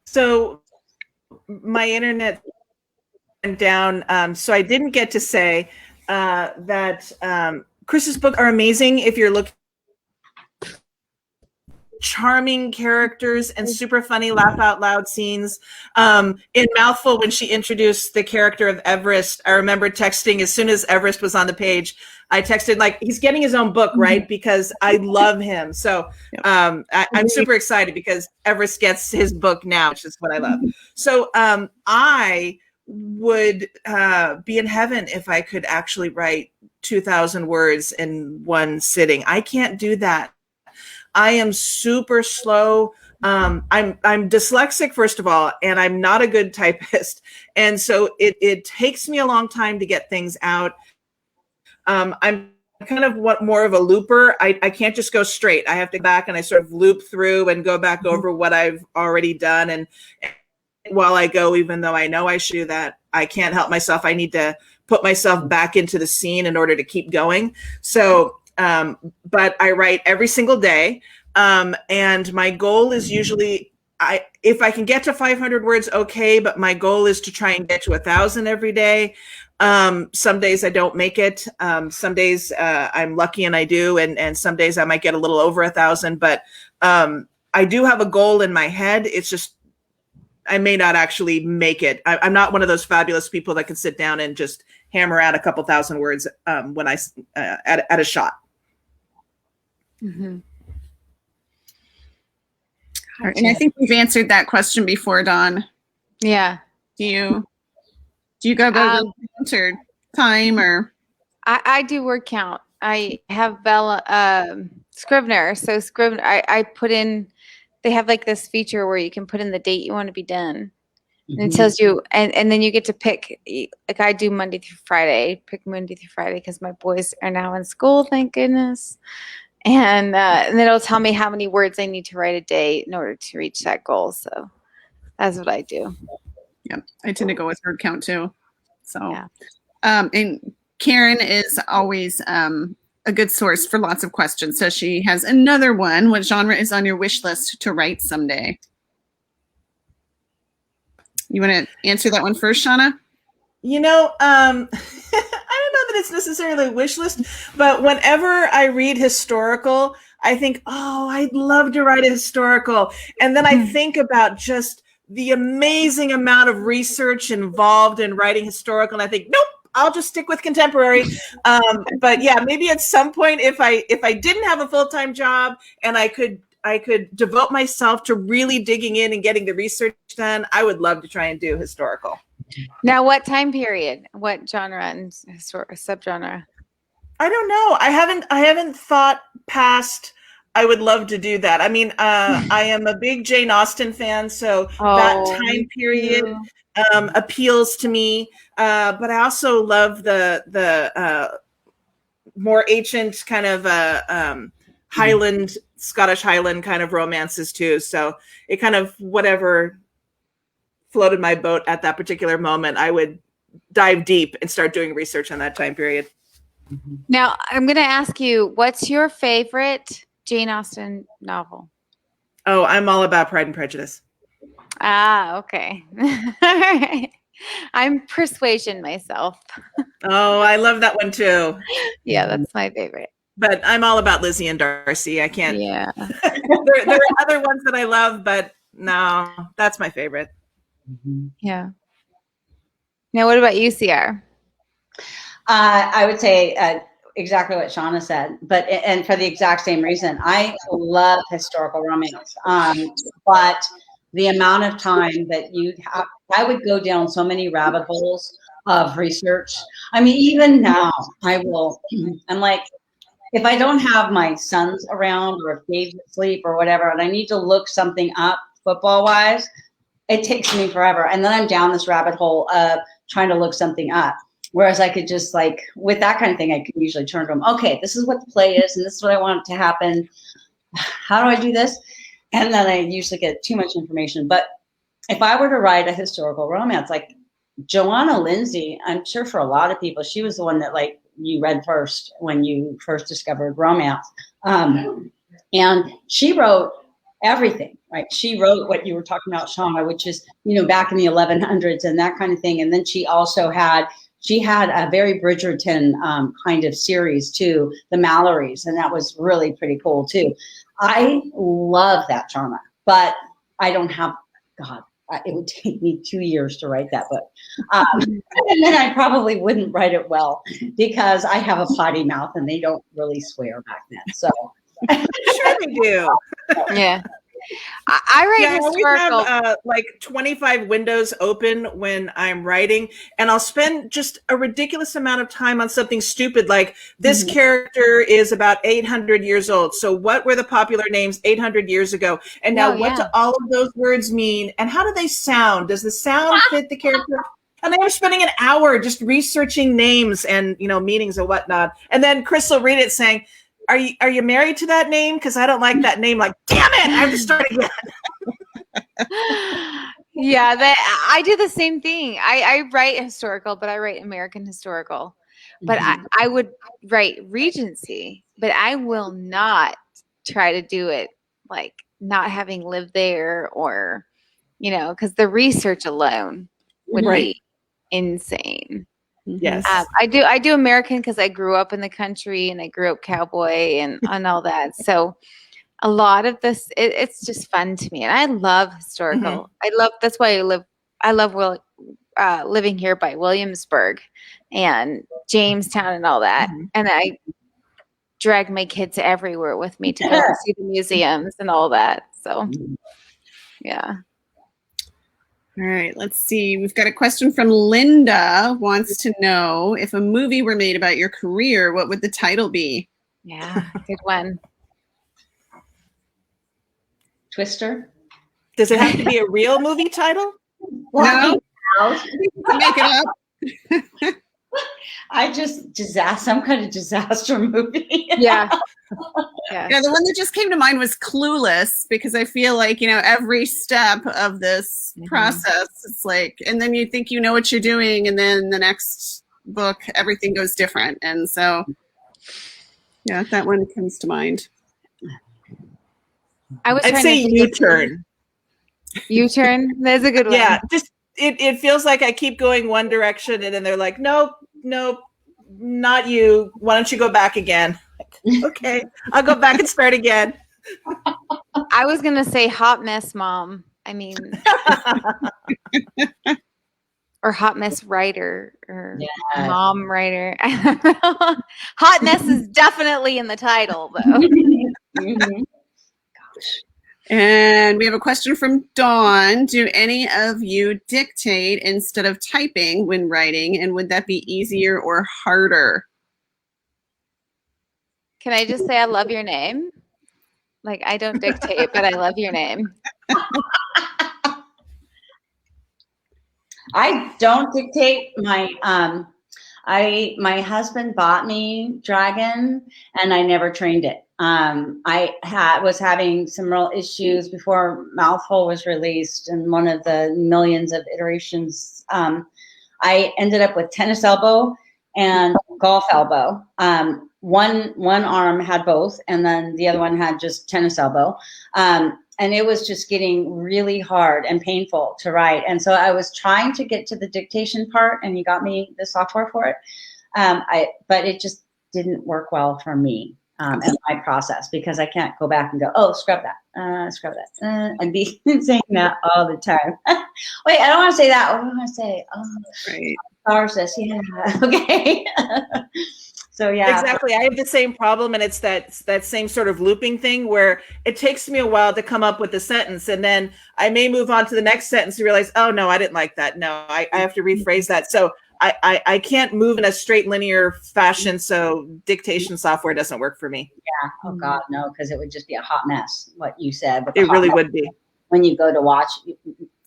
So my internet went down, so I didn't get to say that Chris's books are amazing if you're looking charming characters and super funny laugh out loud scenes. In Mouthful, when she introduced the character of Everest, I remember texting as soon as Everest was on the page. I texted like, he's getting his own book, right? Because I love him. So I'm super excited because Everest gets his book now, which is what I love. So I would be in heaven if I could actually write 2,000 words in one sitting. I can't do that. I am super slow. I'm dyslexic, first of all, and I'm not a good typist. And so it takes me a long time to get things out. I'm kind of more of a looper. I can't just go straight. I have to go back and I sort of loop through and go back over what I've already done. And while I go, even though I know I should do that, I can't help myself. I need to put myself back into the scene in order to keep going. So but I write every single day. And my goal is usually, if I can get to 500 words, okay, but my goal is to try and get to 1,000 every day. Some days I don't make it. Some days I'm lucky and I do. And some days I might get a little over 1,000, but I do have a goal in my head. It's just, I may not actually make it. I'm not one of those fabulous people that can sit down and just hammer out a couple thousand words when I at a shot. Mm-hmm. And I think we've answered that question before, Dawn. Yeah. Do you go count or time or? I do word count. I have Bella Scrivener. So Scrivener, I put in. They have like this feature where you can put in the date you want to be done, and it tells you, and then you get to pick. Like I do Monday through Friday. Pick Monday through Friday because my boys are now in school. Thank goodness. And then it'll tell me how many words I need to write a day in order to reach that goal. So that's what I do. Yeah, I tend to go with word count too. So, yeah. And Karen is always a good source for lots of questions. So she has another one. What genre is on your wish list to write someday? You want to answer that one first, Shauna? You know, I don't know that it's necessarily a wish list, but whenever I read historical, I think, oh, I'd love to write a historical. And then I think about just the amazing amount of research involved in writing historical. And I think, nope, I'll just stick with contemporary. But yeah, maybe at some point, if I didn't have a full-time job and I could devote myself to really digging in and getting the research done, I would love to try and do historical. Now, what time period? What genre and subgenre? I don't know. I haven't thought past. I would love to do that. I mean, I am a big Jane Austen fan, so that time period appeals to me. But I also love the more ancient kind of Highland, Scottish Highland kind of romances too. So it kind of whatever floated my boat at that particular moment, I would dive deep and start doing research on that time period. Now, I'm going to ask you, what's your favorite Jane Austen novel? Oh, I'm all about Pride and Prejudice. Ah, okay. All right. I'm Persuasion myself. Oh, I love that one too. Yeah, that's my favorite. But I'm all about Lizzie and Darcy. I can't. Yeah. there are other ones that I love, but no, that's my favorite. Yeah. Now, what about you, CR? I would say exactly what Shauna said, and for the exact same reason. I love historical romance, but the amount of time that you have, I would go down so many rabbit holes of research. I mean, even now, I'm like, if I don't have my sons around or if Dave's asleep or whatever, and I need to look something up football-wise, it takes me forever. And then I'm down this rabbit hole of trying to look something up. Whereas I could just with that kind of thing, I could usually turn to them. Okay, this is what the play is, and this is what I want to happen. How do I do this? And then I usually get too much information. But if I were to write a historical romance, like Joanna Lindsay, I'm sure for a lot of people, she was the one that you read first when you first discovered romance. And she wrote everything, right? She wrote what you were talking about, Shauna, which is, back in the 1100s and that kind of thing. And then she had a very Bridgerton kind of series too, the Mallorys, and that was really pretty cool too. I love that genre, but I don't have, God, it would take me 2 years to write that book. And then I probably wouldn't write it well because I have a potty mouth and they don't really swear back then. So Sure they do. Yeah. I write historical. I always have like 25 windows open when I'm writing, and I'll spend just a ridiculous amount of time on something stupid like this character is about 800 years old. So what were the popular names 800 years ago? And now what do all of those words mean? And how do they sound? Does the sound fit the character? And I'm spending an hour just researching names and, meanings and whatnot. And then Chris will read it saying, Are you married to that name? Because I don't like that name. Like, damn it, I have to start again. Yeah, I do the same thing. I write historical, but I write American historical. But I would write Regency, but I will not try to do it like not having lived there or, because the research alone would be insane. Yes. I do American because I grew up in the country and I grew up cowboy and all that. So a lot of this, it's just fun to me. And I love historical. That's why I love living here by Williamsburg and Jamestown and all that. And I drag my kids everywhere with me to go see the museums and all that. So, yeah. All right, let's see. We've got a question from Linda. Wants to know, if a movie were made about your career, what would the title be? Yeah, good one. Twister. Does it have to be a real movie title? No, make it up. I just some kind of disaster movie. Yeah. Yeah, the one that just came to mind was Clueless, because I feel like, every step of this process, it's like, and then you think you know what you're doing, and then the next book, everything goes different. And so, yeah, that one comes to mind. I'd say U-turn. U-turn? That's a good one. Yeah, just it feels like I keep going one direction, and then they're like, nope, not you. Why don't you go back again? Okay, I'll go back and start again. I was going to say Hot Mess Mom. I mean, or Hot Mess Writer or Mom Writer. I don't know. Hot Mess is definitely in the title, though. And we have a question from Dawn. Do any of you dictate instead of typing when writing? And would that be easier or harder? Can I just say I love your name? Like, I don't dictate, but I love your name. I don't dictate. My husband bought me Dragon, and I never trained it. I was having some real issues before Mouthful was released, and one of the millions of iterations. I ended up with tennis elbow and golf elbow. One arm had both, and then the other one had just tennis elbow. And it was just getting really hard and painful to write. And so I was trying to get to the dictation part, and he got me the software for it. But it just didn't work well for me in my process, because I can't go back and go, oh, scrub that. I'd be saying that all the time. Wait, I don't want to say that. What do I want to say? Oh, right. Tarsus, yeah. Okay. So yeah, exactly. I have the same problem, and it's that same sort of looping thing where it takes me a while to come up with a sentence, and then I may move on to the next sentence and realize, oh no, I didn't like that. No, I have to rephrase that. So I can't move in a straight linear fashion. So dictation software doesn't work for me. Yeah. Oh God, no, because it would just be a hot mess. What you said. It really would be. When you go to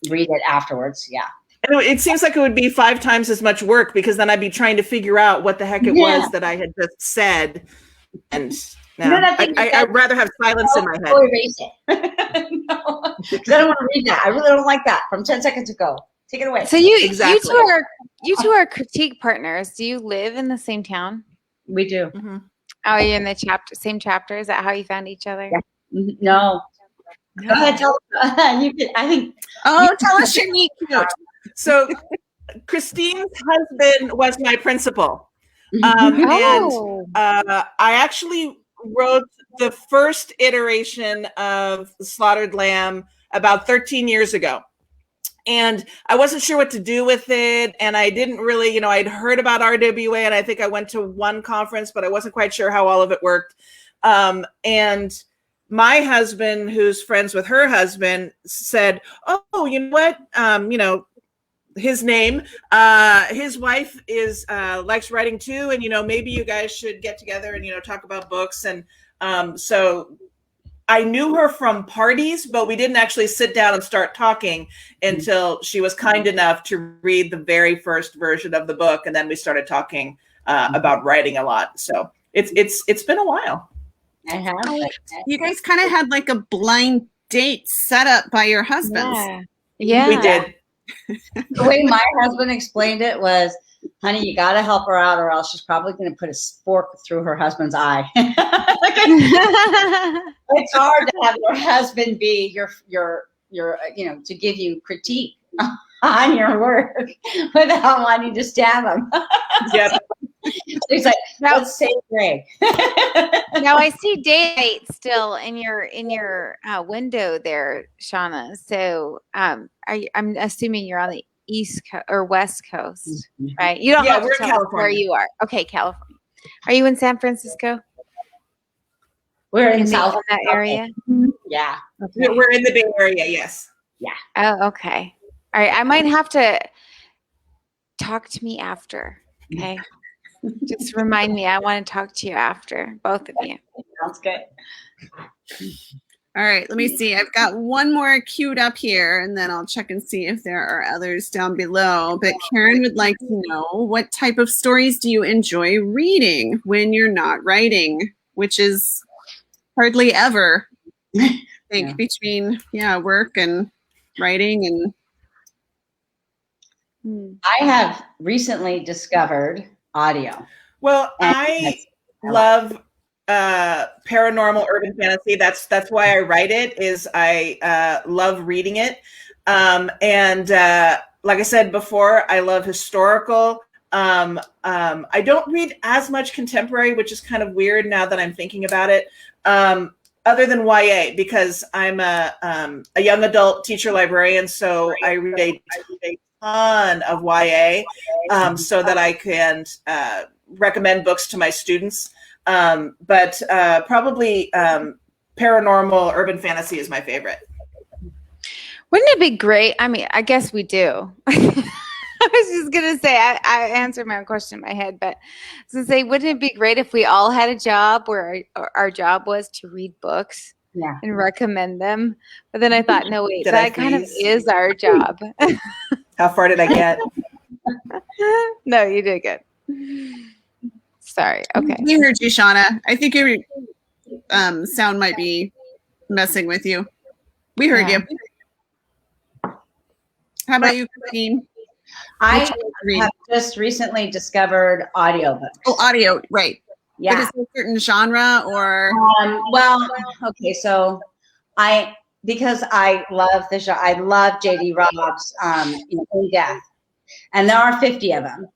read it afterwards. Yeah. It seems like it would be 5 times as much work, because then I'd be trying to figure out what the heck it was that I had just said. And I'd rather have silence in my head. Erase it. No, because I don't want to read that. I really don't like that from 10 seconds ago. Take it away. So you two are critique partners. Do you live in the same town? We do. Are you in the same chapter? Is that how you found each other? Yeah. No. Go ahead, tell us. You can, I think. Oh, tell us your meet cute. So Christine's husband was my principal. Oh. And I actually wrote the first iteration of Slaughtered Lamb about 13 years ago. And I wasn't sure what to do with it. And I didn't really, I'd heard about RWA, and I think I went to one conference, but I wasn't quite sure how all of it worked. And my husband, who's friends with her husband, said, oh, you know what? His name, his wife is likes writing too, and maybe you guys should get together and talk about books. And so I knew her from parties, but we didn't actually sit down and start talking until she was kind enough to read the very first version of the book, and then we started talking about writing a lot. So it's been a while. I have. You guys kind of had like a blind date set up by your husbands. Yeah. We did. The way my husband explained it was, honey, you got to help her out, or else she's probably going to put a fork through her husband's eye. It's hard to have your husband be your to give you critique on your work without wanting to stab him. Yeah. So he's like, let's save Greg. Now I see date still in your window there, Shauna. So I'm assuming you're on the East Coast or West Coast, right? You don't have to we're in tell us California. where you are. Okay, California. Are you in San Francisco? We're in South that area. Yeah. Okay. We're in the Bay Area, yes. Yeah. Oh, okay. All right. I might have to talk to me after. Okay. Just remind me. I want to talk to you after, both of you. Sounds good. All right, let me see. I've got one more queued up here, and then I'll check and see if there are others down below. But Karen would like to know, what type of stories do you enjoy reading when you're not writing? Which is hardly ever, I think, between work and writing. And I have recently discovered audio. Well, I love paranormal urban fantasy. That's why I write it. Is I love reading it, and like I said before, I love historical. I don't read as much contemporary, which is kind of weird now that I'm thinking about it. Other than YA, because I'm a young adult teacher librarian, so I read a ton of YA, so that I can recommend books to my students. But probably paranormal urban fantasy is my favorite. Wouldn't it be great? I mean, I guess we do. I was just going to say, I answered my own question in my head, but I was going to say, wouldn't it be great if we all had a job where our job was to read books and recommend them? But then I thought, no, wait, that kind of is our job. How far did I get? No, you did good. Sorry. Okay. We heard you, Shauna. I think your sound might be messing with you. We heard you. How about you, Christine? I have just recently discovered audiobooks. Oh, audio, right. Yeah. But is there a certain genre or? Well, okay, so because I love the genre, I love J.D. Robb's In Death, and there are 50 of them,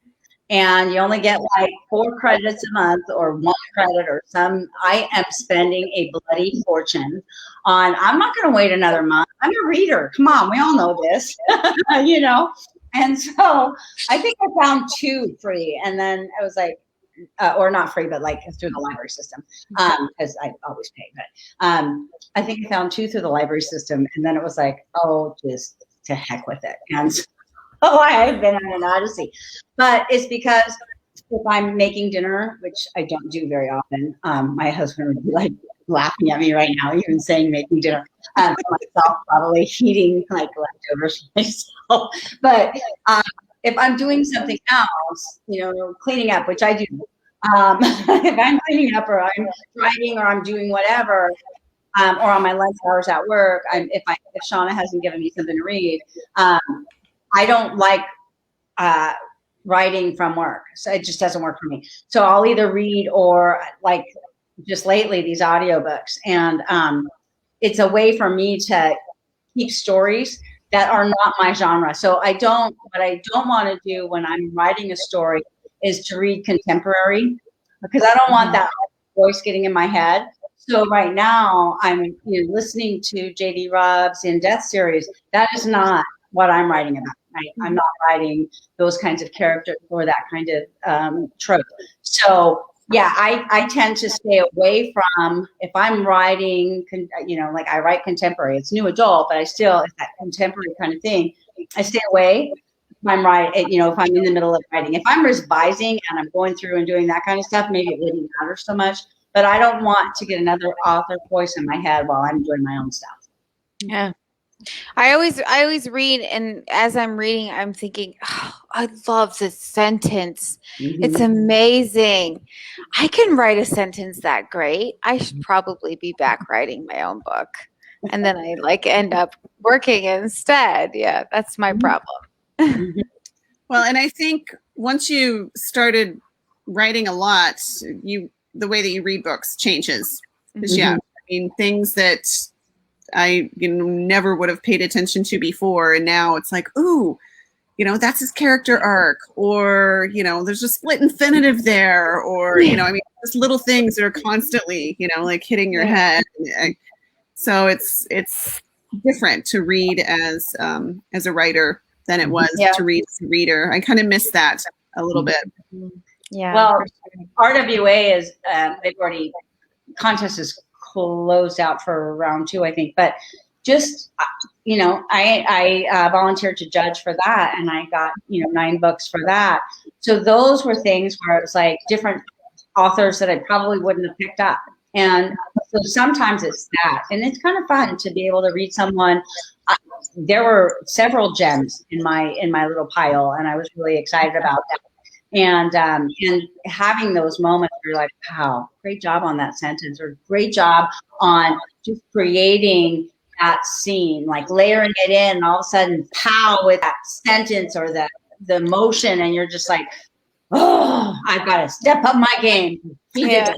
and you only get like 4 credits a month or 1 credit or some. I am spending a bloody fortune on. I'm not going to wait another month. I'm a reader. Come on, we all know this, And so I think I found 2 free, and then I was like, or not free, but like through the library system, because I always pay. But I think I found 2 through the library system, and then it was like, oh, just to heck with it. And so I have been on an odyssey, but it's because if I'm making dinner, which I don't do very often, my husband would be like laughing at me right now, even saying making dinner. Myself probably eating like leftovers myself. But if I'm doing something else, cleaning up, which I do, if I'm cleaning up or I'm driving or I'm doing whatever, or on my lunch hours at work, if Shauna hasn't given me something to read, I don't like writing from work. So it just doesn't work for me. So I'll either read or like just lately these audiobooks. And it's a way for me to keep stories that are not my genre. So what I don't want to do when I'm writing a story is to read contemporary, because I don't want that voice getting in my head. So right now I'm listening to J.D. Robb's In Death series. That is not what I'm writing about. Right? I'm not writing those kinds of characters or that kind of trope. So yeah, I tend to stay away from, if I'm writing, like I write contemporary, it's new adult, but it's that contemporary kind of thing. I stay away. If I'm if I'm in the middle of writing, if I'm revising and I'm going through and doing that kind of stuff, maybe it wouldn't matter so much, but I don't want to get another author voice in my head while I'm doing my own stuff. Yeah. I always read, and as I'm reading, I'm thinking, oh, I love this sentence. It's amazing. I can write a sentence that great. I should probably be back writing my own book. And then I end up working instead. Yeah, that's my problem. Well, and I think once you started writing a lot, the way that you read books changes. Because things that I never would have paid attention to before, and now it's like, ooh, that's his character arc, or there's a split infinitive there, or just little things that are constantly like hitting your head. So it's different to read as a writer than it was to read as a reader. I kind of miss that a little bit. Yeah. Well, RWA is contest is closed out for round 2, I think, but just I volunteered to judge for that, and I got 9 books for that. So those were things where it was like different authors that I probably wouldn't have picked up, and so sometimes it's that, and it's kind of fun to be able to read someone. There were several gems in my little pile, and I was really excited about that. And having those moments where you're like, wow, great job on that sentence, or great job on just creating that scene, like layering it in, and all of a sudden, pow, with that sentence or the emotion, and you're just like, oh, I've got to step up my game. Yeah.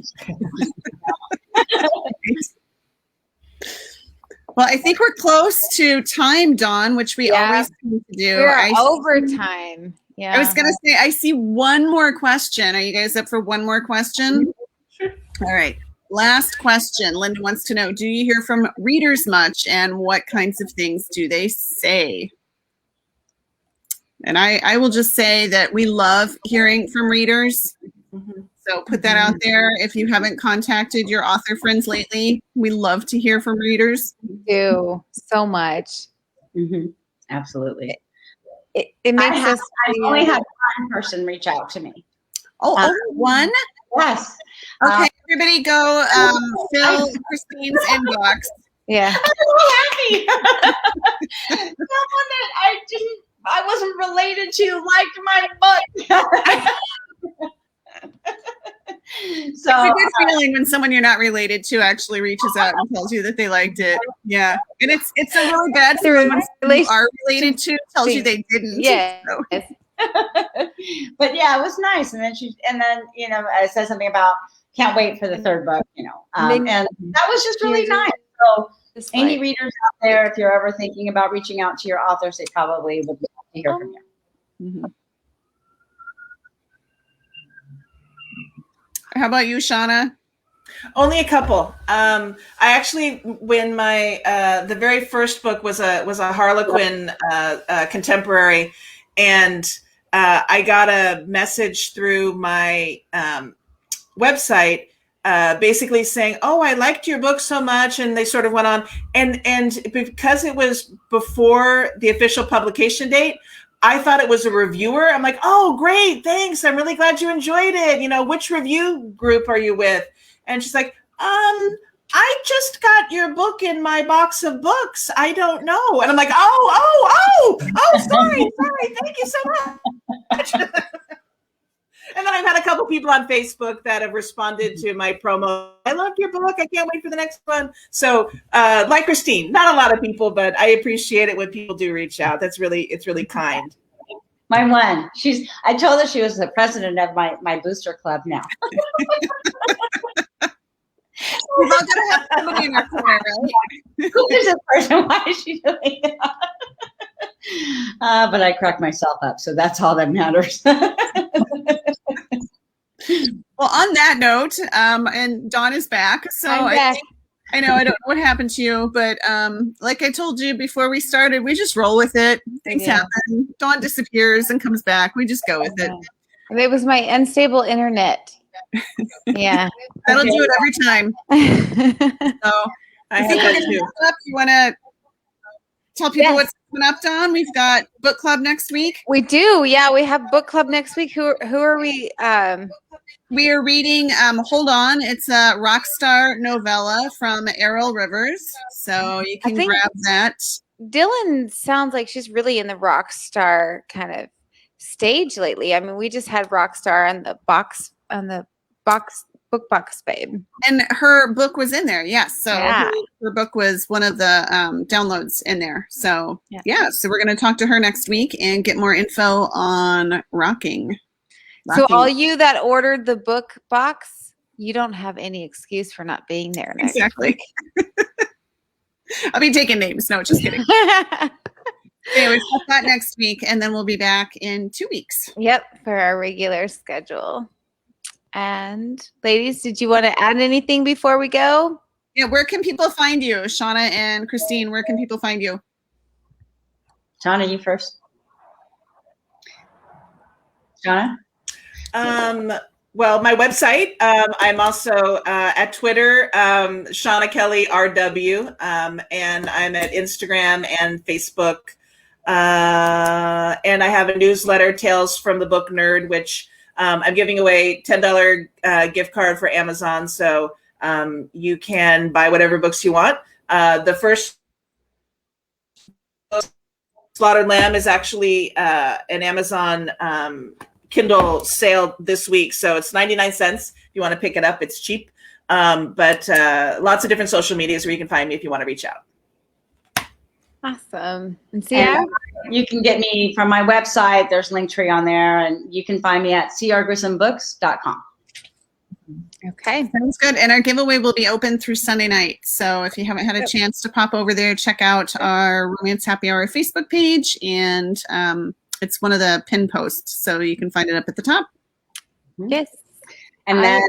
Well, I think we're close to time, Dawn, which we always seem to do. We're over time. Yeah. I was going to say, I see one more question. Are you guys up for one more question? Sure. All right. Last question. Linda wants to know, do you hear from readers much, and what kinds of things do they say? And I will just say that we love hearing from readers. So put that out there. If you haven't contacted your author friends lately, we love to hear from readers. We do so much. Absolutely. It makes us. I only had one person reach out to me. Oh, one? Yes. Okay, everybody go fill Christine's inbox. Yeah. I'm so happy. Someone that I wasn't related to liked my book. So it's a good feeling when someone you're not related to actually reaches out and tells you that they liked it. Yeah. And it's a really bad feeling when someone you are related to tells you they didn't. Yeah. So. But yeah, it was nice. And then I said something about can't wait for the 3rd book, and that was just really nice. So any readers out there, if you're ever thinking about reaching out to your authors, they probably would love to hear from you. How about you, Shauna? Only a couple. I actually, when my the very first book was a Harlequin contemporary, and I got a message through my website basically saying, "Oh, I liked your book so much," and they sort of went on, and because it was before the official publication date, I thought it was a reviewer. I'm like, oh, great, thanks. I'm really glad you enjoyed it. Which review group are you with? And she's like, I just got your book in my box of books. I don't know. And I'm like, sorry. Thank you so much. And then I've had a couple people on Facebook that have responded to my promo. I loved your book. I can't wait for the next one. So like Christine, not a lot of people, but I appreciate it when people do reach out. It's really kind. My one. I told her she was the president of my booster club now. We've all got to have somebody in our corner, right? Who is this person? Why is she doing that? But I crack myself up, so that's all that matters. Well, on that note, and Dawn is back. So I'm back. I know I don't know what happened to you, but like I told you before we started, we just roll with it. Things happen. Dawn disappears and comes back. We just go with it. It was my unstable internet. Yeah. That'll do it every time. So I have that too. You want to tell people what's coming up, Dawn? We've got book club next week. We do. Yeah, we have book club next week. Who are we? We are reading Hold On. It's a rock star novella from Errol Rivers. So you can grab that. Dylann sounds like she's really in the rock star kind of stage lately. I mean, we just had rock star on the book box, babe. And her book was in there. Yes. So Yeah. her book was one of the downloads in there. So so we're going to talk to her next week and get more info on rocking. So all you that ordered the book box, you don't have any excuse for not being there next Exactly. I'll be taking names. No, just kidding. Anyways, we'll that next week, and then we'll be back in 2 weeks. Yep, for our regular schedule. And ladies, did you want to add anything before we go? Yeah, where can people find you? Shauna and Christine, where can people find you? Shauna, you first. Shauna? Well, my website. I'm also at Twitter, Seana Kelly RW, and I'm at Instagram and Facebook. And I have a newsletter, Tales from the Book Nerd, which I'm giving away $10 gift card for Amazon, so you can buy whatever books you want. The first Slaughtered Lamb is actually an Amazon Kindle sale this week, so it's 99 cents. If you want to pick it up, it's cheap. But lots of different social medias where you can find me if you want to reach out. Awesome. And Sia? You can get me from my website. There's Linktree on there, and you can find me at crgrissombooks.com. Okay. Sounds good. And our giveaway will be open through Sunday night. So if you haven't had a chance to pop over there, check out our Romance Happy Hour Facebook page, and it's one of the pin posts, so you can find it up at the top. Yes. And then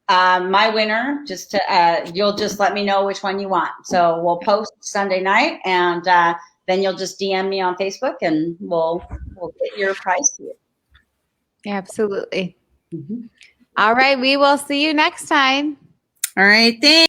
my winner, just to you'll just let me know which one you want. So we'll post Sunday night, and then you'll just DM me on Facebook, and we'll get your prize to you. Absolutely. All right. We will see you next time. All right. Thanks.